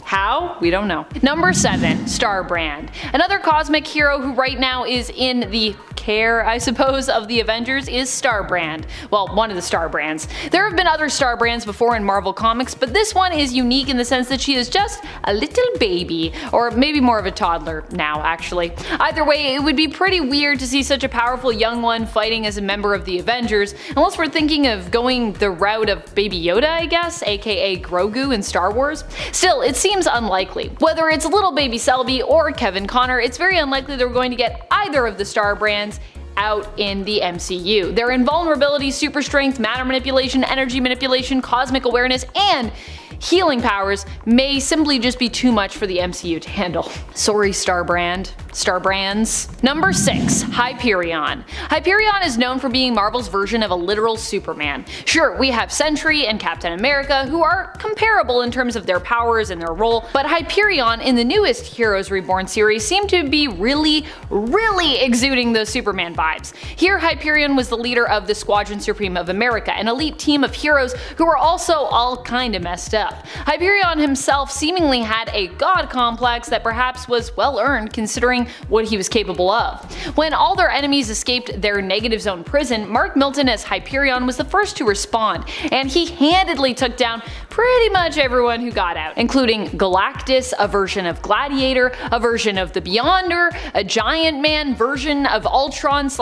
How? We don't know. Number 7. Starbrand. Another cosmic hero who right now is in the care, I suppose, of the Avengers is Starbrand. Well, one of the Starbrands. There have been other Starbrands before in Marvel Comics, but this one is unique in the sense that she is just a little baby, or maybe more of a toddler now, actually. Either way, it would be pretty weird to see such a powerful young one fighting as a member of the Avengers, unless we're thinking of going the route of Baby Yoda, I guess, aka Grogu in Star Wars. Still, it seems unlikely. Whether it's little baby Selby or Kevin Connor, it's very unlikely they're going to get either of the Starbrands out in the MCU. Their invulnerability, super strength, matter manipulation, energy manipulation, cosmic awareness, and healing powers may simply just be too much for the MCU to handle. Sorry, Starbrands. Number 6. Hyperion. Hyperion is known for being Marvel's version of a literal Superman. Sure, we have Sentry and Captain America, who are comparable in terms of their powers and their role, but Hyperion in the newest Heroes Reborn series seemed to be really exuding those Superman vibes. Here, Hyperion was the leader of the Squadron Supreme of America, an elite team of heroes who were also all kinda messed up. Hyperion himself seemingly had a god complex that perhaps was well earned considering what he was capable of. When all their enemies escaped their negative zone prison, Mark Milton as Hyperion was the first to respond, and he handedly took down pretty much everyone who got out, including Galactus, a version of Gladiator, a version of the Beyonder, a Giant Man version of Ultron /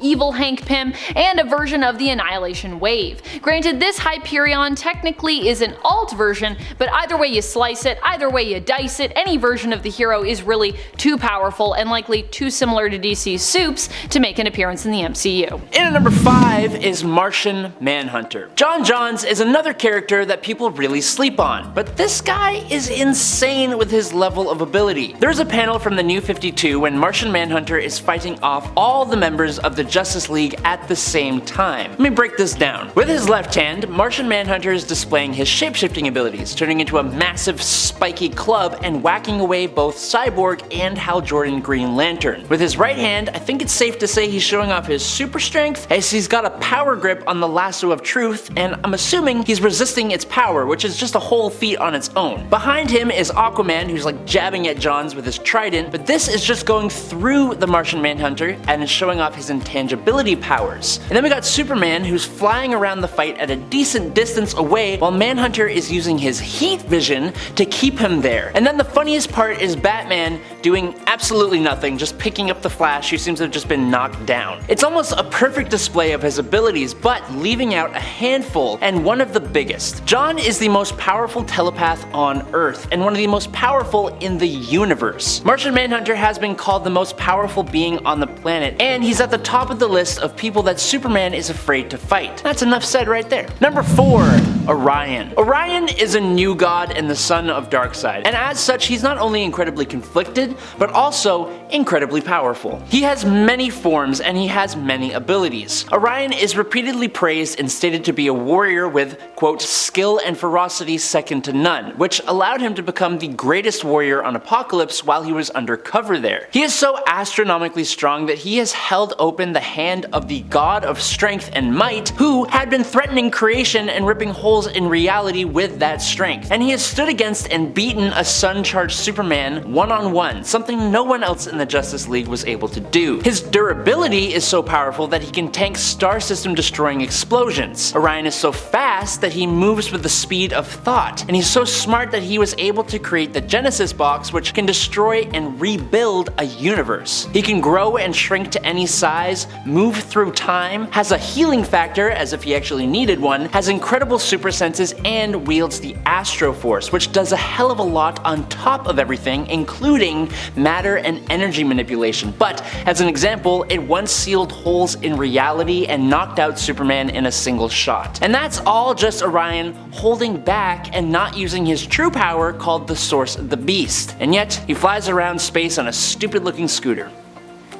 Evil Hank Pym, and a version of the Annihilation Wave. Granted, this Hyperion technically is an alt version, but either way you slice it, either way you dice it, any version of the hero is really too powerful and likely too similar to DC's Supes to make an appearance in the MCU. In at number 5 is Martian Manhunter. John Johns is another character that people really sleep on, but this guy is insane with his level of ability. There's a panel from the New 52 when Martian Manhunter is fighting off all the members of the Justice League at the same time. Let me break this down. With his left hand, Martian Manhunter is displaying his shapeshifting abilities, turning into a massive spiky club and whacking away both Cyborg and Hal Jordan Green Lantern. With his right hand, I think it's safe to say he's showing off his super strength, as he's got a power grip on the lasso of truth, and I'm assuming he's resisting its power, which is just a whole feat on its own. Behind him is Aquaman, who's like jabbing at Johns with his trident, but this is just going through the Martian Manhunter and is showing off his intense intangibility powers. And then we got Superman, who's flying around the fight at a decent distance away while Manhunter is using his heat vision to keep him there. And then the funniest part is Batman doing absolutely nothing, just picking up the Flash, who seems to have just been knocked down. It's almost a perfect display of his abilities, but leaving out a handful, and one of the biggest. John is the most powerful telepath on Earth, and one of the most powerful in the universe. Martian Manhunter has been called the most powerful being on the planet, and he's at the top of the list of people that Superman is afraid to fight. That's enough said right there. Number 4, Orion. Orion is a new god and the son of Darkseid, and as such he's not only incredibly conflicted, but also incredibly powerful. He has many forms and he has many abilities. Orion is repeatedly praised and stated to be a warrior with, quote, skill and ferocity second to none, which allowed him to become the greatest warrior on Apokolips while he was undercover there. He is so astronomically strong that he has held open the hand of the god of strength and might, who had been threatening creation and ripping holes in reality with that strength. And he has stood against and beaten a sun-charged Superman one-on-one, something no one else in the Justice League was able to do. His durability is so powerful that he can tank star system destroying explosions. Orion is so fast that he moves with the speed of thought, and he's so smart that he was able to create the Genesis box, which can destroy and rebuild a universe. He can grow and shrink to any size, move through time, has a healing factor as if he actually needed one, has incredible super senses, and wields the Astro Force, which does a hell of a lot on top of everything, including matter and energy manipulation. But as an example, it once sealed holes in reality and knocked out Superman in a single shot. And that's all just Orion holding back and not using his true power called the Source of the Beast. And yet, he flies around space on a stupid looking scooter.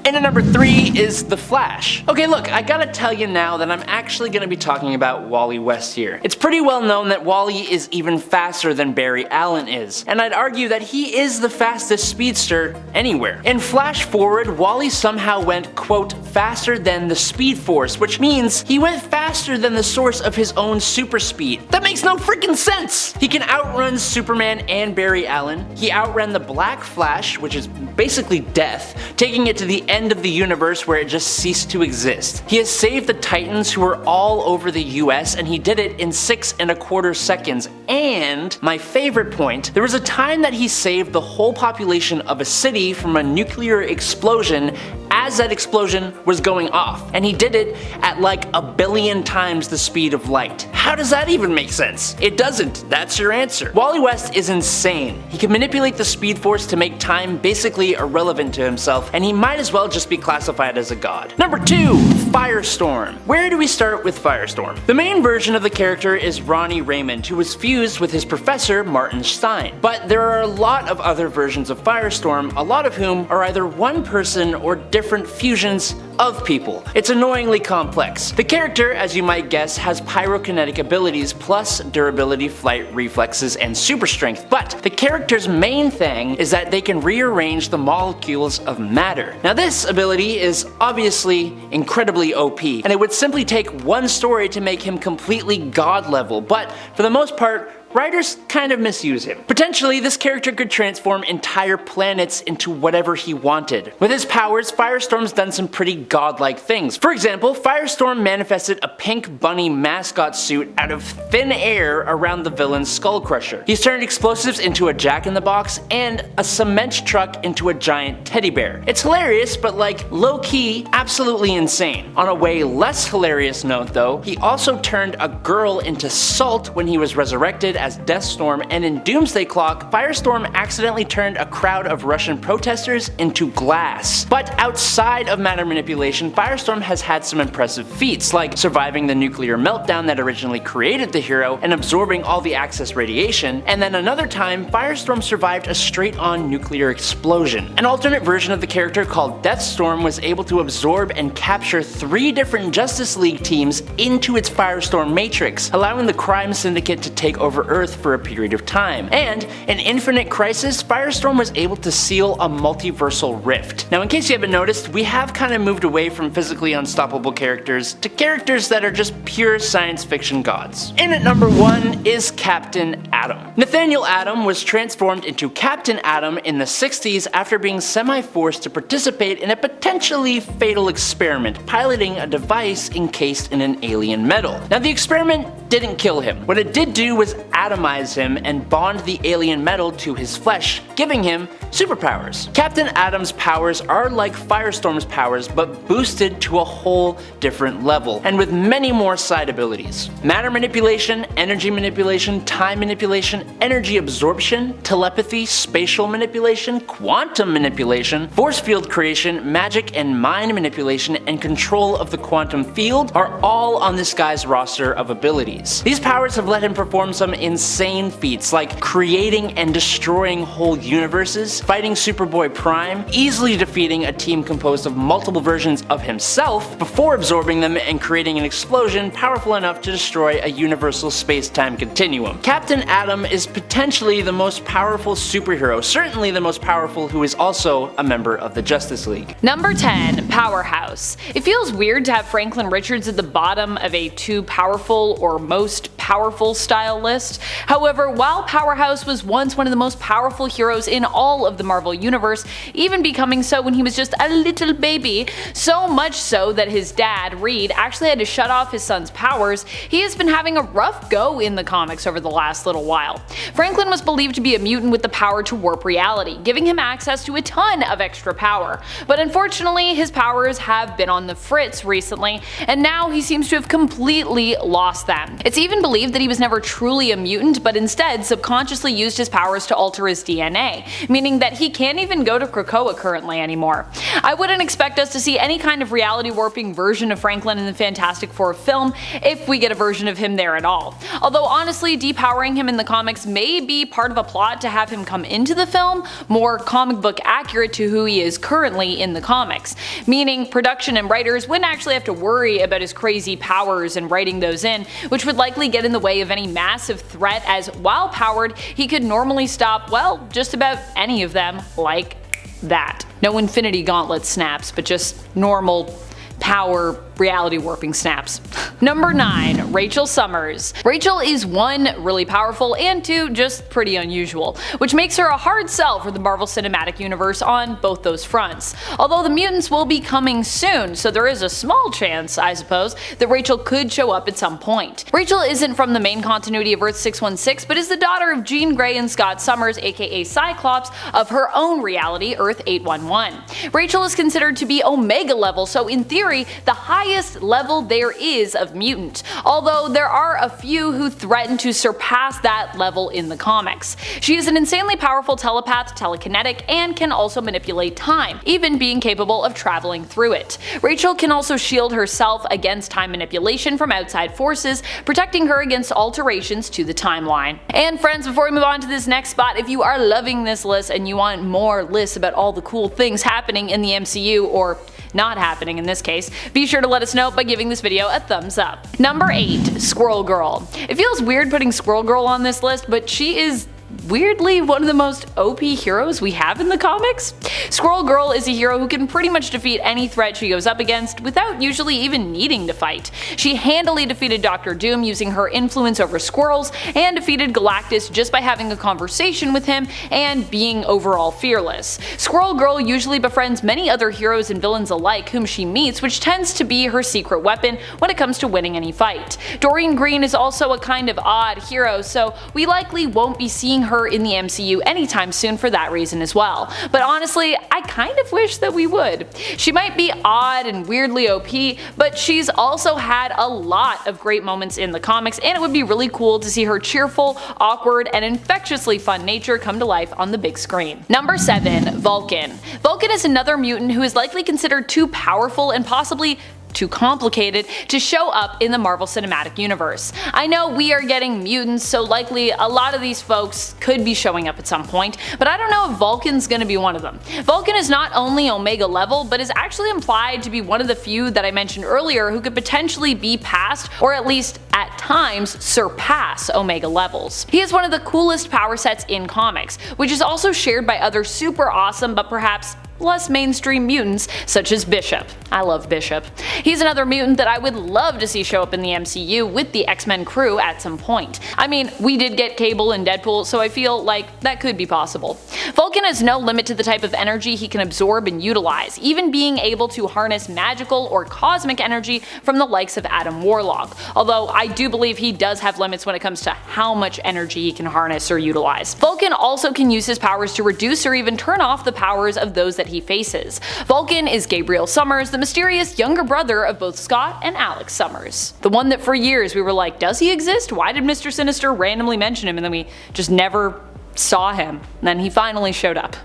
And at number 3 is The Flash. Okay, look, I gotta tell you now that I'm actually gonna be talking about Wally West here. It's pretty well known that Wally is even faster than Barry Allen is, and I'd argue that he is the fastest speedster anywhere. In Flash Forward, Wally somehow went, quote, faster than the Speed Force, which means he went faster than the source of his own super speed. That makes no freaking sense! He can outrun Superman and Barry Allen. He outran the Black Flash, which is basically death, taking it to the end of the universe where it just ceased to exist. He has saved the Titans, who were all over the US, and he did it in 6.25 seconds. And my favorite point, there was a time that he saved the whole population of a city from a nuclear explosion as that explosion was going off, and he did it at like 1 billion times the speed of light. How does that even make sense? It doesn't. That's your answer. Wally West is insane. He can manipulate the Speed Force to make time basically irrelevant to himself, and he might as well just be classified as a god. Number 2, Firestorm. Where do we start with Firestorm? The main version of the character is Ronnie Raymond, who was fused with his professor Martin Stein. But there are a lot of other versions of Firestorm, a lot of whom are either one person or different fusions of people. It's annoyingly complex. The character, as you might guess, has pyrokinetic abilities plus durability, flight, reflexes, and super strength, but the character's main thing is that they can rearrange the molecules of matter. Now this ability is obviously incredibly OP, and it would simply take one story to make him completely god level, but for the most part, writers kind of misuse him. Potentially, this character could transform entire planets into whatever he wanted. With his powers, Firestorm's done some pretty godlike things. For example, Firestorm manifested a pink bunny mascot suit out of thin air around the villain's Skull Crusher. He's turned explosives into a jack-in-the-box and a cement truck into a giant teddy bear. It's hilarious, but like low-key, absolutely insane. On a way less hilarious note though, he also turned a girl into salt when he was resurrected as Deathstorm, and in Doomsday Clock, Firestorm accidentally turned a crowd of Russian protesters into glass. But outside of matter manipulation, Firestorm has had some impressive feats, like surviving the nuclear meltdown that originally created the hero and absorbing all the excess radiation, and then another time, Firestorm survived a straight-on nuclear explosion. An alternate version of the character called Deathstorm was able to absorb and capture 3 different Justice League teams into its Firestorm matrix, allowing the crime syndicate to take over Earth for a period of time. And in Infinite Crisis, Firestorm was able to seal a multiversal rift. Now in case you haven't noticed, we have kind of moved away from physically unstoppable characters to characters that are just pure science fiction gods. In at number 1 is Captain Atom. Nathaniel Atom was transformed into Captain Atom in the 60s after being semi-forced to participate in a potentially fatal experiment piloting a device encased in an alien metal. Now the experiment didn't kill him. What it did do was atomize him and bond the alien metal to his flesh, giving him superpowers. Captain Atom's powers are like Firestorm's powers, but boosted to a whole different level, and with many more side abilities. Matter manipulation, energy manipulation, time manipulation, energy absorption, telepathy, spatial manipulation, quantum manipulation, force field creation, magic and mind manipulation, and control of the quantum field are all on this guy's roster of abilities. These powers have let him perform some insane feats like creating and destroying whole universes, fighting Superboy Prime, easily defeating a team composed of multiple versions of himself before absorbing them and creating an explosion powerful enough to destroy a universal space-time continuum. Captain Atom is potentially the most powerful superhero, certainly the most powerful who is also a member of the Justice League. Number 10. Powerhouse. It feels weird to have Franklin Richards at the bottom of a too powerful or most powerful style list. However, while Powerhouse was once one of the most powerful heroes in all of the Marvel Universe, even becoming so when he was just a little baby, so much so that his dad, Reed, actually had to shut off his son's powers, he has been having a rough go in the comics over the last little while. Franklin was believed to be a mutant with the power to warp reality, giving him access to a ton of extra power. But unfortunately, his powers have been on the fritz recently, and now he seems to have completely lost them. It's even believed that he was never truly a mutant, but instead subconsciously used his powers to alter his DNA, meaning that he can't even go to Krakoa currently anymore. I wouldn't expect us to see any kind of reality warping version of Franklin in the Fantastic Four film, if we get a version of him there at all. Although honestly, depowering him in the comics may be part of a plot to have him come into the film, more comic book accurate to who he is currently in the comics, meaning production and writers wouldn't actually have to worry about his crazy powers and writing those in, which would likely get in the way of any massive threat, as while powered, he could normally stop, well, just about any of them, like that. No Infinity Gauntlet snaps, but just normal power reality warping snaps. Number 9. Rachel Summers. Rachel is 1. Really powerful, and 2. Just pretty unusual, which makes her a hard sell for the Marvel Cinematic Universe on both those fronts. Although the mutants will be coming soon, so there is a small chance, I suppose, that Rachel could show up at some point. Rachel isn't from the main continuity of Earth 616, but is the daughter of Jean Grey and Scott Summers, aka Cyclops, of her own reality, Earth 811. Rachel is considered to be Omega level, so in theory, the highest level there is of mutant, although there are a few who threaten to surpass that level in the comics. She is an insanely powerful telepath, telekinetic, and can also manipulate time, even being capable of traveling through it. Rachel can also shield herself against time manipulation from outside forces, protecting her against alterations to the timeline. And friends, before we move on to this next spot, if you are loving this list and you want more lists about all the cool things happening in the MCU, or not happening in this case, be sure to let us know by giving this video a thumbs up. Number 8. Squirrel Girl. It feels weird putting Squirrel Girl on this list, but she is weirdly one of the most OP heroes we have in the comics. Squirrel Girl is a hero who can pretty much defeat any threat she goes up against without usually even needing to fight. She handily defeated Dr. Doom using her influence over squirrels, and defeated Galactus just by having a conversation with him and being overall fearless. Squirrel Girl usually befriends many other heroes and villains alike whom she meets, which tends to be her secret weapon when it comes to winning any fight. Doreen Green is also a kind of odd hero, so we likely won't be seeing her in the MCU anytime soon for that reason as well. But honestly, I kind of wish that we would. She might be odd and weirdly OP, but she's also had a lot of great moments in the comics, and it would be really cool to see her cheerful, awkward, and infectiously fun nature come to life on the big screen. Number 7. Vulcan. Vulcan is another mutant who is likely considered too powerful and possibly too complicated to show up in the Marvel Cinematic Universe. I know we are getting mutants, so likely a lot of these folks could be showing up at some point, but I don't know if Vulcan's gonna be one of them. Vulcan is not only Omega level, but is actually implied to be one of the few that I mentioned earlier who could potentially be past, or at least at times surpass, Omega levels. He is one of the coolest power sets in comics, which is also shared by other super awesome but perhaps less mainstream mutants such as Bishop. I love Bishop. He's another mutant that I would love to see show up in the MCU with the X-Men crew at some point. I mean, we did get Cable and Deadpool, so I feel like that could be possible. Vulcan has no limit to the type of energy he can absorb and utilize, even being able to harness magical or cosmic energy from the likes of Adam Warlock, although I do believe he does have limits when it comes to how much energy he can harness or utilize. Vulcan also can use his powers to reduce or even turn off the powers of those that he faces. Vulcan is Gabriel Summers, the mysterious younger brother of both Scott and Alex Summers. The one that for years we were like, does he exist? Why did Mr. Sinister randomly mention him and then we just never saw him? And then he finally showed up.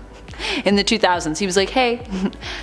In the 2000s, he was like, hey,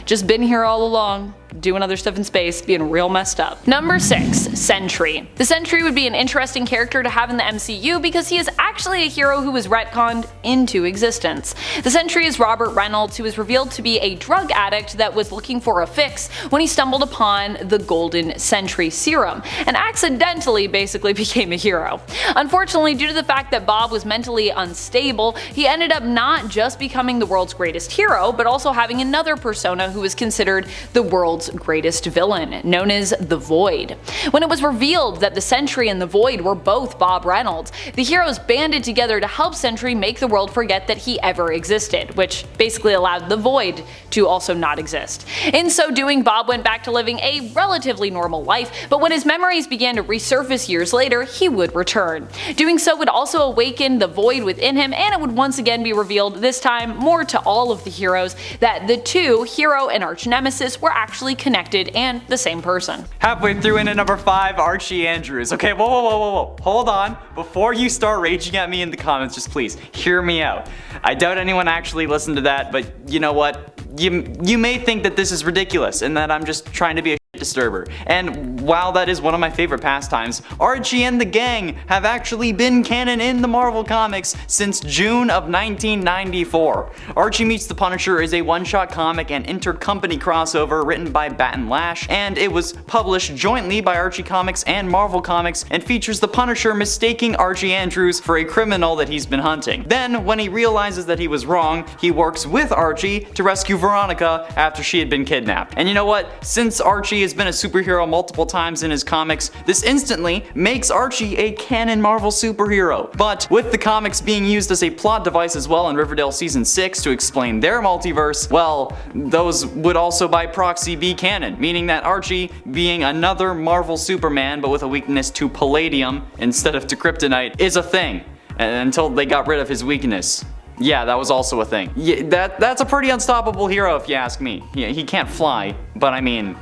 just been here all along, doing other stuff in space, being real messed up. Number 6. Sentry. The Sentry would be an interesting character to have in the MCU because he is actually a hero who was retconned into existence. The Sentry is Robert Reynolds, who was revealed to be a drug addict that was looking for a fix when he stumbled upon the Golden Sentry serum, and accidentally basically became a hero. Unfortunately, due to the fact that Bob was mentally unstable, he ended up not just becoming the world's greatest hero, but also having another persona who was considered the world's greatest villain, known as the Void. When it was revealed that the Sentry and the Void were both Bob Reynolds, the heroes banded together to help Sentry make the world forget that he ever existed, which basically allowed the Void to also not exist. In so doing, Bob went back to living a relatively normal life, but when his memories began to resurface years later, he would return. Doing so would also awaken the Void within him, and it would once again be revealed, this time more to all of the heroes, that the two, hero and arch nemesis, were actually connected and the same person. Halfway through into number 5, Archie Andrews. Okay, whoa. Hold on. Before you start raging at me in the comments, just please hear me out. I doubt anyone actually listened to that, but you know what? You may think that this is ridiculous and that I'm just trying to be a disturber. And while that is one of my favorite pastimes, Archie and the gang have actually been canon in the Marvel Comics since June of 1994. Archie Meets the Punisher is a one-shot comic and intercompany crossover written by Bat and Lash, and it was published jointly by Archie Comics and Marvel Comics, and features the Punisher mistaking Archie Andrews for a criminal that he's been hunting. Then, when he realizes that he was wrong, he works with Archie to rescue Veronica after she had been kidnapped. And you know what? Since Archie has been a superhero multiple times in his comics, this instantly makes Archie a canon Marvel superhero. But with the comics being used as a plot device as well in Riverdale Season 6 to explain their multiverse, well, those would also by proxy be canon, meaning that Archie, being another Marvel Superman but with a weakness to palladium instead of to kryptonite, is a thing, until they got rid of his weakness. Yeah, that was also a thing. Yeah, that's a pretty unstoppable hero if you ask me. He can't fly, but I mean,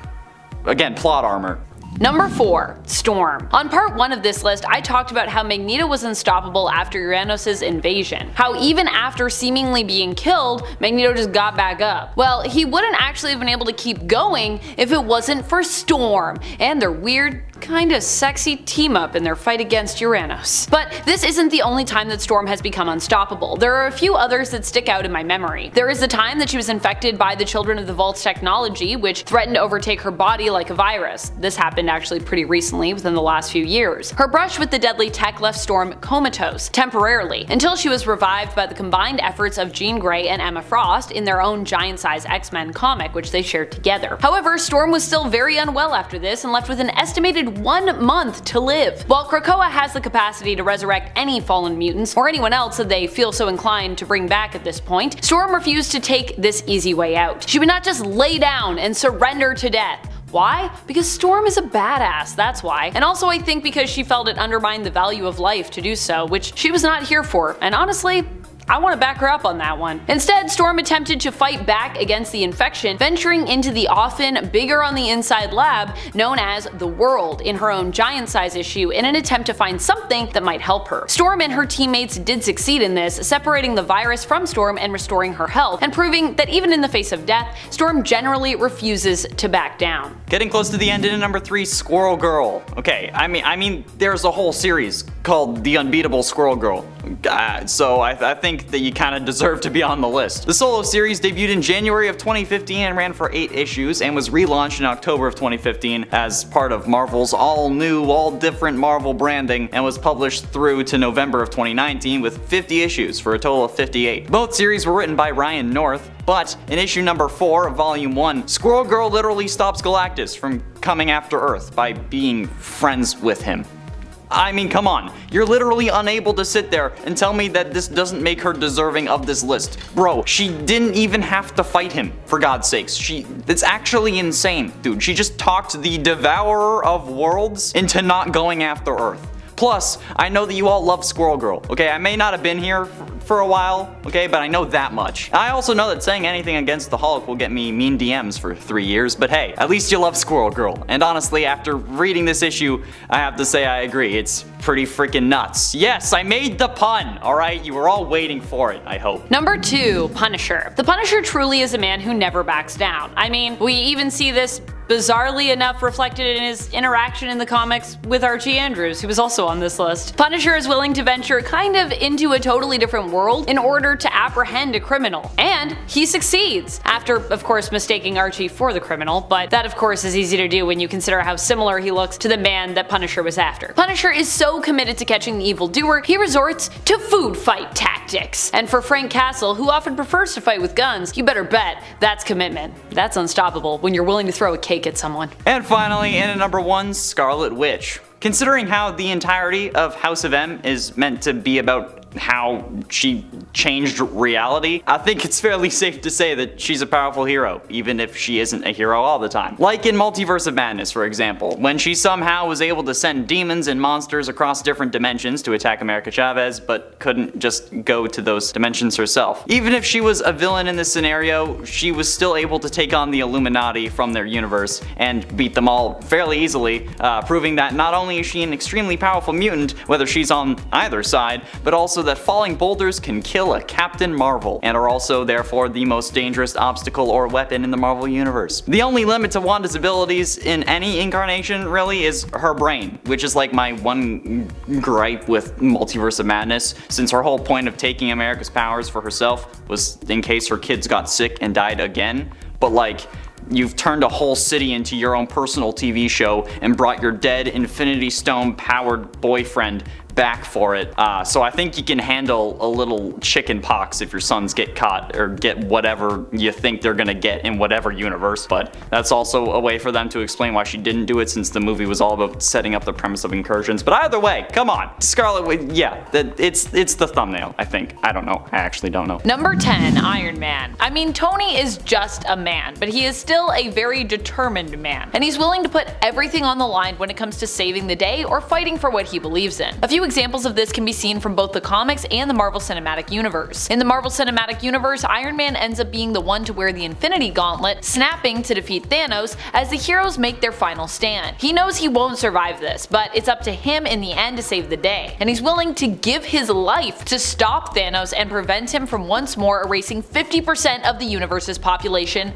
again, plot armor. Number 4. Storm. On part 1 of this list, I talked about how Magneto was unstoppable after Uranos' invasion. How even after seemingly being killed, Magneto just got back up. Well, he wouldn't actually have been able to keep going if it wasn't for Storm and their weird, kinda sexy team up in their fight against Uranos. But this isn't the only time that Storm has become unstoppable. There are a few others that stick out in my memory. There is the time that she was infected by the Children of the Vault's technology, which threatened to overtake her body like a virus. This happened actually pretty recently, within the last few years. Her brush with the deadly tech left Storm comatose, temporarily, until she was revived by the combined efforts of Jean Grey and Emma Frost in their own giant-size X-Men comic, which they shared together. However, Storm was still very unwell after this and left with an estimated 1 month to live. While Krakoa has the capacity to resurrect any fallen mutants, or anyone else that they feel so inclined to bring back at this point, Storm refused to take this easy way out. She would not just lay down and surrender to death. Why? Because Storm is a badass, that's why. And also I think because she felt it undermined the value of life to do so, which she was not here for, and honestly, I want to back her up on that one. Instead, Storm attempted to fight back against the infection, venturing into the often bigger on the inside lab known as the World in her own giant-size issue in an attempt to find something that might help her. Storm and her teammates did succeed in this, separating the virus from Storm and restoring her health, and proving that even in the face of death, Storm generally refuses to back down. Getting close to the end in number 3, Squirrel Girl. Okay, I mean, there's a whole series called The Unbeatable Squirrel Girl, so I think that you kind of deserve to be on the list. The solo series debuted in January of 2015 and ran for 8 issues, and was relaunched in October of 2015 as part of Marvel's all-new, all-different Marvel branding, and was published through to November of 2019 with 50 issues for a total of 58. Both series were written by Ryan North, but in issue number 4 of volume 1, Squirrel Girl literally stops Galactus from coming after Earth by being friends with him. I mean, come on, you're literally unable to sit there and tell me that this doesn't make her deserving of this list. Bro, she didn't even have to fight him, for God's sakes. It's actually insane, dude. She just talked the Devourer of Worlds into not going after Earth. Plus, I know that you all love Squirrel Girl, okay? I may not have been here for a while, okay, but I know that much. I also know that saying anything against the Hulk will get me mean DMs for 3 years, but hey, at least you love Squirrel Girl. And honestly, after reading this issue, I have to say I agree. It's pretty freaking nuts. Yes, I made the pun, alright? You were all waiting for it, I hope. Number 2, Punisher. The Punisher truly is a man who never backs down. I mean, we even see this bizarrely enough reflected in his interaction in the comics with Archie Andrews, who was also on this list. Punisher is willing to venture kind of into a totally different world in order to apprehend a criminal. And he succeeds, after of course mistaking Archie for the criminal, but that of course is easy to do when you consider how similar he looks to the man that Punisher was after. Punisher is so committed to catching the evildoer, he resorts to food fight tactics. And for Frank Castle, who often prefers to fight with guns, you better bet that's commitment. That's unstoppable when you're willing to throw a cake at someone. And finally, in at number 1, Scarlet Witch. Considering how the entirety of House of M is meant to be about how she changed reality, I think it's fairly safe to say that she's a powerful hero, even if she isn't a hero all the time. Like in Multiverse of Madness, for example, when she somehow was able to send demons and monsters across different dimensions to attack America Chavez, but couldn't just go to those dimensions herself. Even if she was a villain in this scenario, she was still able to take on the Illuminati from their universe and beat them all fairly easily, proving that not only is she an extremely powerful mutant, whether she's on either side, but also that falling boulders can kill a Captain Marvel, and are also therefore the most dangerous obstacle or weapon in the Marvel universe. The only limit to Wanda's abilities in any incarnation really is her brain, which is like my one gripe with Multiverse of Madness, since her whole point of taking America's powers for herself was in case her kids got sick and died again. But like, you've turned a whole city into your own personal TV show and brought your dead Infinity Stone powered boyfriend back for it. So I think you can handle a little chicken pox if your sons get caught or get whatever you think they're gonna get in whatever universe, but that's also a way for them to explain why she didn't do it, since the movie was all about setting up the premise of incursions. But either way, come on, Scarlet Witch, yeah, it's the thumbnail, I think. I don't know, I actually don't know. Number 10, Iron Man. I mean, Tony is just a man, but he is still a very determined man, and he's willing to put everything on the line when it comes to saving the day or fighting for what he believes in. A few examples of this can be seen from both the comics and the Marvel Cinematic Universe. In the Marvel Cinematic Universe, Iron Man ends up being the one to wear the Infinity Gauntlet, snapping to defeat Thanos as the heroes make their final stand. He knows he won't survive this, but it's up to him in the end to save the day, and he's willing to give his life to stop Thanos and prevent him from once more erasing 50% of the universe's population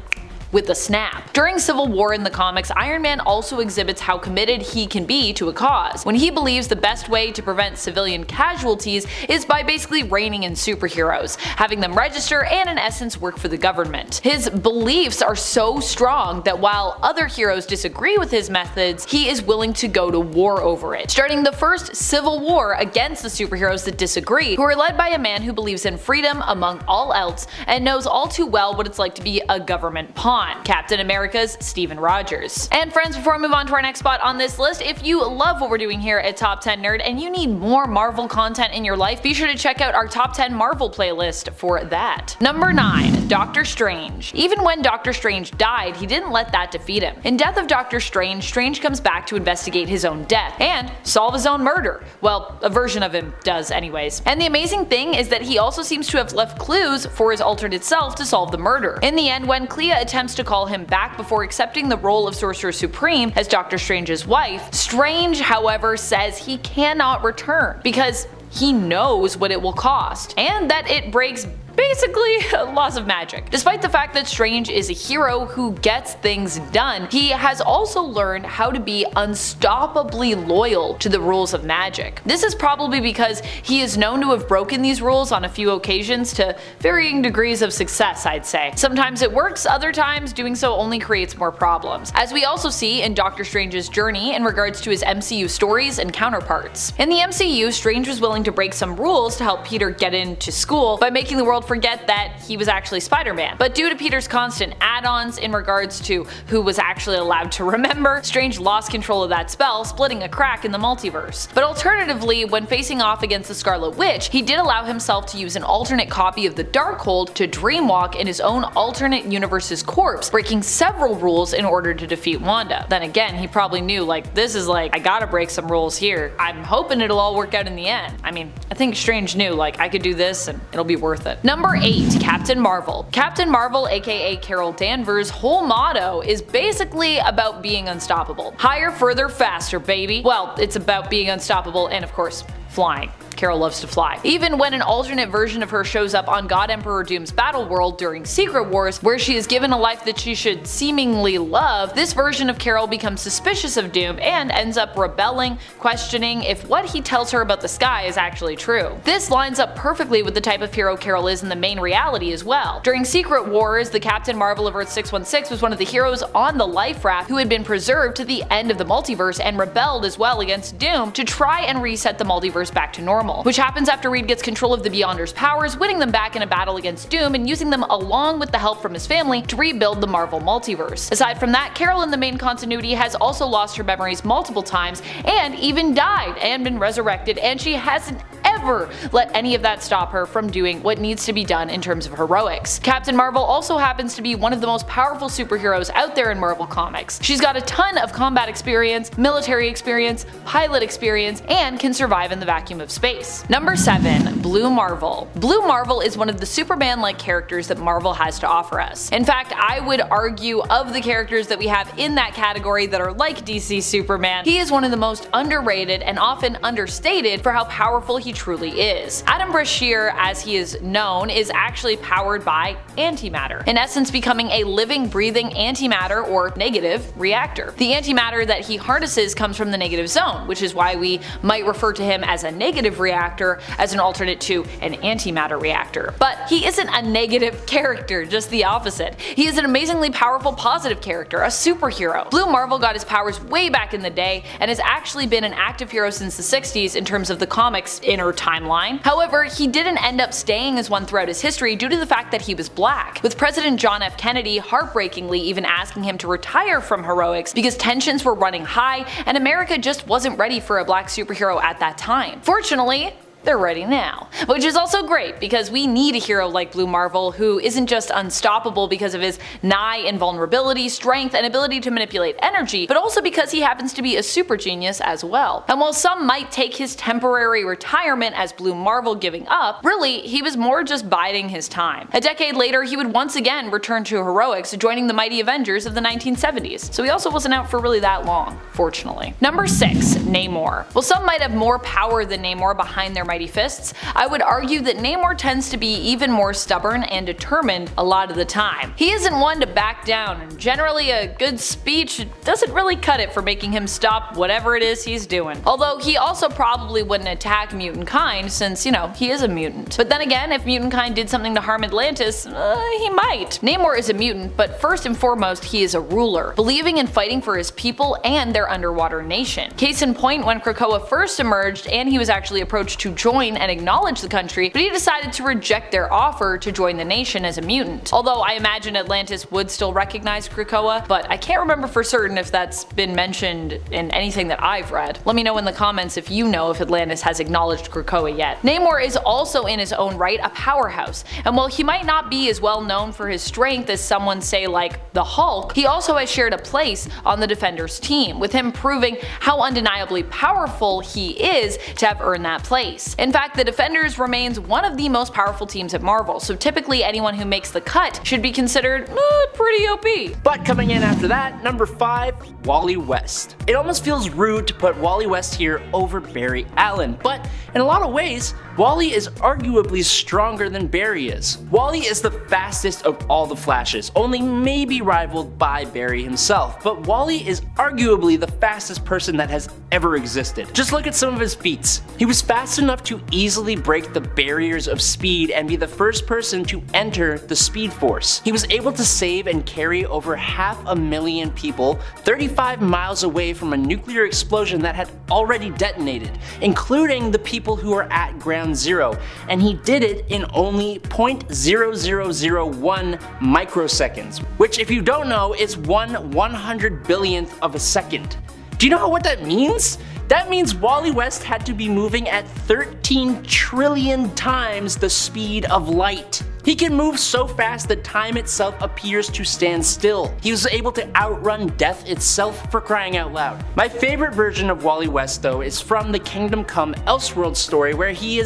with a snap. During Civil War in the comics, Iron Man also exhibits how committed he can be to a cause, when he believes the best way to prevent civilian casualties is by basically reigning in superheroes, having them register and in essence work for the government. His beliefs are so strong that while other heroes disagree with his methods, he is willing to go to war over it, starting the first civil war against the superheroes that disagree, who are led by a man who believes in freedom among all else and knows all too well what it's like to be a government pawn. on, Captain America's Steven Rogers. And friends, before I move on to our next spot on this list, if you love what we're doing here at Top 10 Nerd and you need more Marvel content in your life, be sure to check out our Top 10 Marvel playlist for that. Number 9. Doctor Strange. Even when Doctor Strange died, he didn't let that defeat him. In Death of Doctor Strange, Strange comes back to investigate his own death and solve his own murder. Well, a version of him does anyways. And the amazing thing is that he also seems to have left clues for his alternate self to solve the murder. In the end, when Clea attempts to call him back before accepting the role of Sorcerer Supreme as Doctor Strange's wife, Strange, however, says he cannot return because he knows what it will cost, and that it breaks basically laws of magic. Despite the fact that Strange is a hero who gets things done, he has also learned how to be unstoppably loyal to the rules of magic. This is probably because he is known to have broken these rules on a few occasions to varying degrees of success, I'd say. Sometimes it works, other times doing so only creates more problems, as we also see in Doctor Strange's journey in regards to his MCU stories and counterparts. In the MCU, Strange was willing to break some rules to help Peter get into school by making the world forget that he was actually Spider-Man. But due to Peter's constant add-ons in regards to who was actually allowed to remember, Strange lost control of that spell, splitting a crack in the multiverse. But alternatively, when facing off against the Scarlet Witch, he did allow himself to use an alternate copy of the Darkhold to dreamwalk in his own alternate universe's corpse, breaking several rules in order to defeat Wanda. Then again, he probably knew, like, this is like, I gotta break some rules here. I'm hoping it'll all work out in the end. I mean, I think Strange knew, like, I could do this and it'll be worth it. Number 8. Captain Marvel. Captain Marvel, aka Carol Danvers' whole motto is basically about being unstoppable. Higher, further, faster, baby. Well, it's about being unstoppable and of course, flying. Carol loves to fly. Even when an alternate version of her shows up on God Emperor Doom's battle world during Secret Wars, where she is given a life that she should seemingly love, this version of Carol becomes suspicious of Doom and ends up rebelling, questioning if what he tells her about the sky is actually true. This lines up perfectly with the type of hero Carol is in the main reality as well. During Secret Wars, the Captain Marvel of Earth 616 was one of the heroes on the Life Raft who had been preserved to the end of the multiverse and rebelled as well against Doom to try and reset the multiverse back to normal, which happens after Reed gets control of the Beyonders' powers, winning them back in a battle against Doom and using them along with the help from his family to rebuild the Marvel multiverse. Aside from that, Carol in the main continuity has also lost her memories multiple times and even died and been resurrected, and she hasn't ever let any of that stop her from doing what needs to be done in terms of heroics. Captain Marvel also happens to be one of the most powerful superheroes out there in Marvel Comics. She's got a ton of combat experience, military experience, pilot experience, and can survive in the vacuum of space. Number 7. Blue Marvel. Blue Marvel is one of the Superman-like characters that Marvel has to offer us. In fact, I would argue of the characters that we have in that category that are like DC Superman, he is one of the most underrated and often understated for how powerful he truly is. Adam Brashear, as he is known, is actually powered by antimatter, in essence becoming a living, breathing antimatter or negative reactor. The antimatter that he harnesses comes from the negative zone, which is why we might refer to him as a negative reactor as an alternate to an antimatter reactor. But he isn't a negative character, just the opposite. He is an amazingly powerful positive character, a superhero. Blue Marvel got his powers way back in the day and has actually been an active hero since the 60s in terms of the comics inner timeline. However, he didn't end up staying as one throughout his history due to the fact that he was black, with President John F. Kennedy heartbreakingly even asking him to retire from heroics because tensions were running high and America just wasn't ready for a black superhero at that time. Fortunately, they're ready now. Which is also great because we need a hero like Blue Marvel who isn't just unstoppable because of his nigh invulnerability, strength, and ability to manipulate energy, but also because he happens to be a super genius as well. And while some might take his temporary retirement as Blue Marvel giving up, really he was more just biding his time. A decade later, he would once again return to heroics, joining the mighty Avengers of the 1970s. So he also wasn't out for really that long, fortunately. Number 6. Namor. While some might have more power than Namor behind their mighty fists, I would argue that Namor tends to be even more stubborn and determined a lot of the time. He isn't one to back down, and generally a good speech doesn't really cut it for making him stop whatever it is he's doing. Although he also probably wouldn't attack mutant kind since, you know, he is a mutant. But then again, if mutant kind did something to harm Atlantis, he might. Namor is a mutant, but first and foremost he is a ruler, believing in fighting for his people and their underwater nation. Case in point, when Krakoa first emerged and he was actually approached to join and acknowledge the country, but he decided to reject their offer to join the nation as a mutant. Although I imagine Atlantis would still recognize Krakoa, but I can't remember for certain if that's been mentioned in anything that I've read. Let me know in the comments if you know if Atlantis has acknowledged Krakoa yet. Namor is also in his own right a powerhouse, and while he might not be as well known for his strength as someone say like the Hulk, he also has shared a place on the Defenders team, with him proving how undeniably powerful he is to have earned that place. In fact, the Defenders remains one of the most powerful teams at Marvel, so typically anyone who makes the cut should be considered pretty OP. But coming in after that, number 5, Wally West. It almost feels rude to put Wally West here over Barry Allen, but in a lot of ways, Wally is arguably stronger than Barry is. Wally is the fastest of all the Flashes, only maybe rivaled by Barry himself, but Wally is arguably the fastest person that has ever existed. Just look at some of his feats. He was fast enough to easily break the barriers of speed and be the first person to enter the Speed Force. He was able to save and carry over 500,000 people 35 miles away from a nuclear explosion that had already detonated, including the people who are at ground zero, and he did it in only 0.0001 microseconds, which if you don't know is 1/100 billionth of a second. Do you know what that means? That means Wally West had to be moving at 13 trillion times the speed of light. He can move so fast that time itself appears to stand still. He was able to outrun death itself, for crying out loud. My favorite version of Wally West though is from the Kingdom Come Elseworld story, where he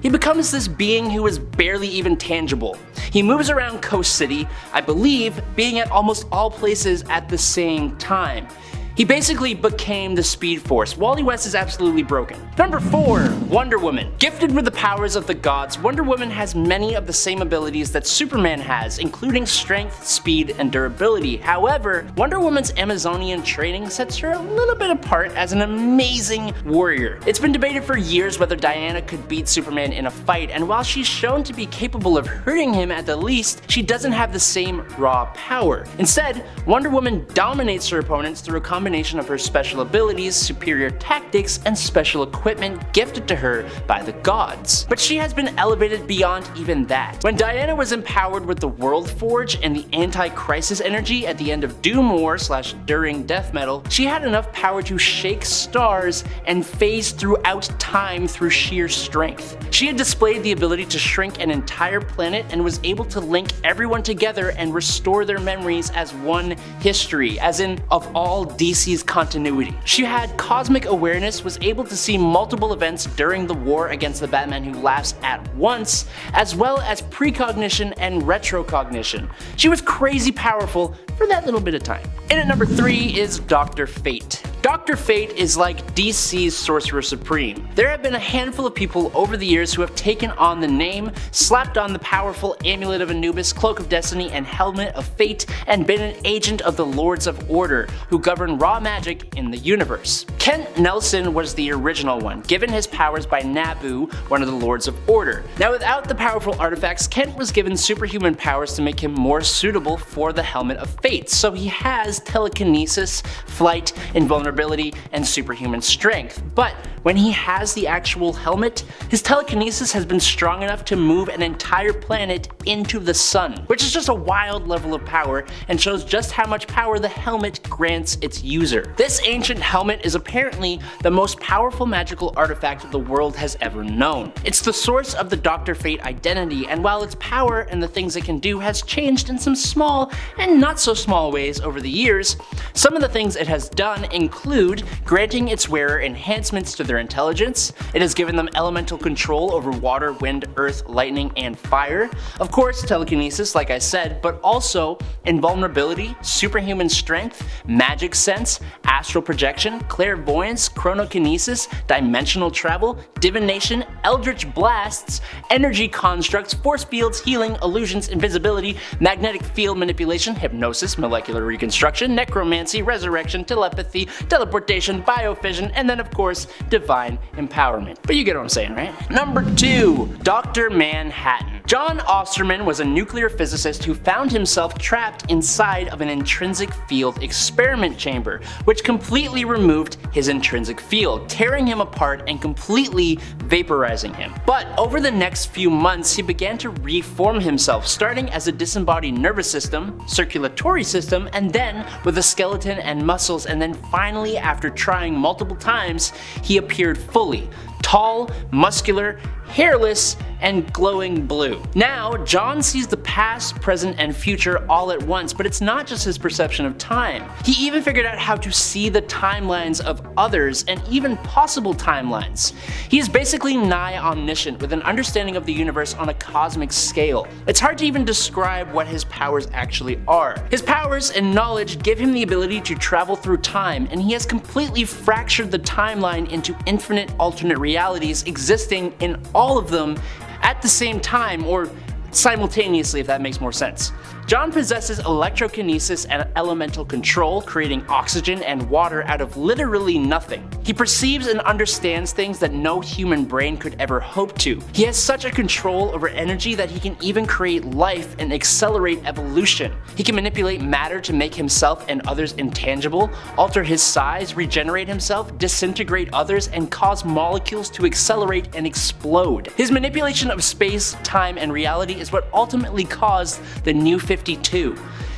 becomes this being who is barely even tangible. He moves around Coast City, I believe, being at almost all places at the same time. He basically became the Speed Force. Wally West is absolutely broken. Number 4, Wonder Woman. Gifted with the powers of the gods, Wonder Woman has many of the same abilities that Superman has, including strength, speed, and durability. However, Wonder Woman's Amazonian training sets her a little bit apart as an amazing warrior. It's been debated for years whether Diana could beat Superman in a fight, and while she's shown to be capable of hurting him at the least, she doesn't have the same raw power. Instead, Wonder Woman dominates her opponents through a combination of her special abilities, superior tactics, and special equipment gifted to her by the gods. But she has been elevated beyond even that. When Diana was empowered with the World Forge and the anti-crisis energy at the end of Doom War / during Death Metal, she had enough power to shake stars and phase throughout time through sheer strength. She had displayed the ability to shrink an entire planet and was able to link everyone together and restore their memories as one history, as in of all DC's continuity. She had cosmic awareness, was able to see multiple events during the war against the Batman who laughs at once, as well as precognition and retrocognition. She was crazy powerful for that little bit of time. And at number 3 is Dr. Fate. Dr. Fate is like DC's Sorcerer Supreme. There have been a handful of people over the years who have taken on the name, slapped on the powerful Amulet of Anubis, Cloak of Destiny, and Helmet of Fate, and been an agent of the Lords of Order, who govern raw magic in the universe. Kent Nelson was the original one, given his powers by Nabu, one of the Lords of Order. Now without the powerful artifacts, Kent was given superhuman powers to make him more suitable for the Helmet of Fate, so he has telekinesis, flight, invulnerability, and superhuman strength. But when he has the actual helmet, his telekinesis has been strong enough to move an entire planet into the sun, which is just a wild level of power and shows just how much power the helmet grants its user. This ancient helmet is apparently the most powerful magical artifact the world has ever known. It's the source of the Dr. Fate identity, and while its power and the things it can do has changed in some small and not so small ways over the years, some of the things it has done include granting its wearer enhancements to their intelligence. It has given them elemental control over water, wind, earth, lightning, and fire. Of course, telekinesis, like I said, but also invulnerability, superhuman strength, magic sense, astral projection, clairvoyance, chronokinesis, dimensional travel, divination, eldritch blasts, energy constructs, force fields, healing, illusions, invisibility, magnetic field manipulation, hypnosis, molecular reconstruction, necromancy, resurrection, telepathy, teleportation, biofission, and then of course, divine empowerment. But you get what I'm saying, right? Number 2, Dr. Manhattan. John Osterman was a nuclear physicist who found himself trapped inside of an intrinsic field experiment chamber, which completely removed his intrinsic field, tearing him apart and completely vaporizing him. But over the next few months, he began to reform himself, starting as a disembodied nervous system, circulatory system, and then with a skeleton and muscles, and then finally, after trying multiple times, he appeared fully. Tall, muscular, hairless, and glowing blue. Now, John sees the past, present, and future all at once, but it's not just his perception of time. He even figured out how to see the timelines of others and even possible timelines. He is basically nigh omniscient with an understanding of the universe on a cosmic scale. It's hard to even describe what his powers actually are. His powers and knowledge give him the ability to travel through time, and he has completely fractured the timeline into infinite alternate realities existing in all of them at the same time, or simultaneously, if that makes more sense. John possesses electrokinesis and elemental control, creating oxygen and water out of literally nothing. He perceives and understands things that no human brain could ever hope to. He has such a control over energy that he can even create life and accelerate evolution. He can manipulate matter to make himself and others intangible, alter his size, regenerate himself, disintegrate others, and cause molecules to accelerate and explode. His manipulation of space, time, and reality is what ultimately caused the New 52.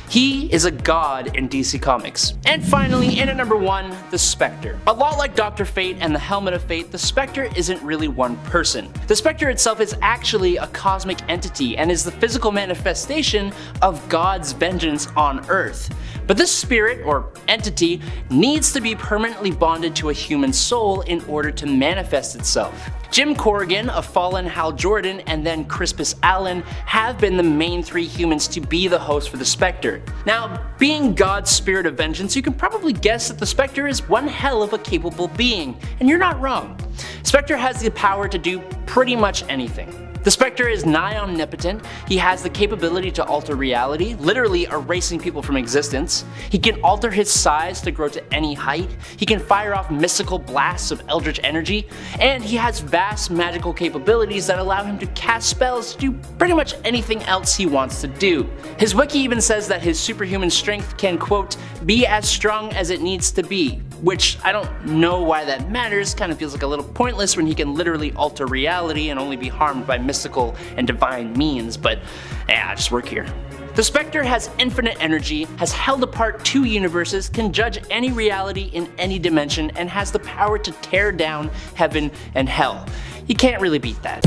He is a god in DC Comics. And finally, in at number 1, the Spectre. A lot like Dr. Fate and the Helmet of Fate, the Spectre isn't really one person. The Spectre itself is actually a cosmic entity and is the physical manifestation of God's vengeance on Earth. But this spirit, or entity, needs to be permanently bonded to a human soul in order to manifest itself. Jim Corrigan, a fallen Hal Jordan, and then Crispus Allen have been the main 3 humans to be the host for the Spectre. Now, being God's spirit of vengeance, you can probably guess that the Spectre is one hell of a capable being, and you're not wrong. Spectre has the power to do pretty much anything. The Spectre is nigh omnipotent. He has the capability to alter reality, literally erasing people from existence. He can alter his size to grow to any height. He can fire off mystical blasts of eldritch energy, and he has vast magical capabilities that allow him to cast spells to do pretty much anything else he wants to do. His wiki even says that his superhuman strength can, quote, be as strong as it needs to be, which I don't know why that matters. Kind of feels like a little pointless when he can literally alter reality and only be harmed by mystical and divine means, but yeah, just work here. The Spectre has infinite energy, has held apart 2 universes, can judge any reality in any dimension, and has the power to tear down heaven and hell. You can't really beat that.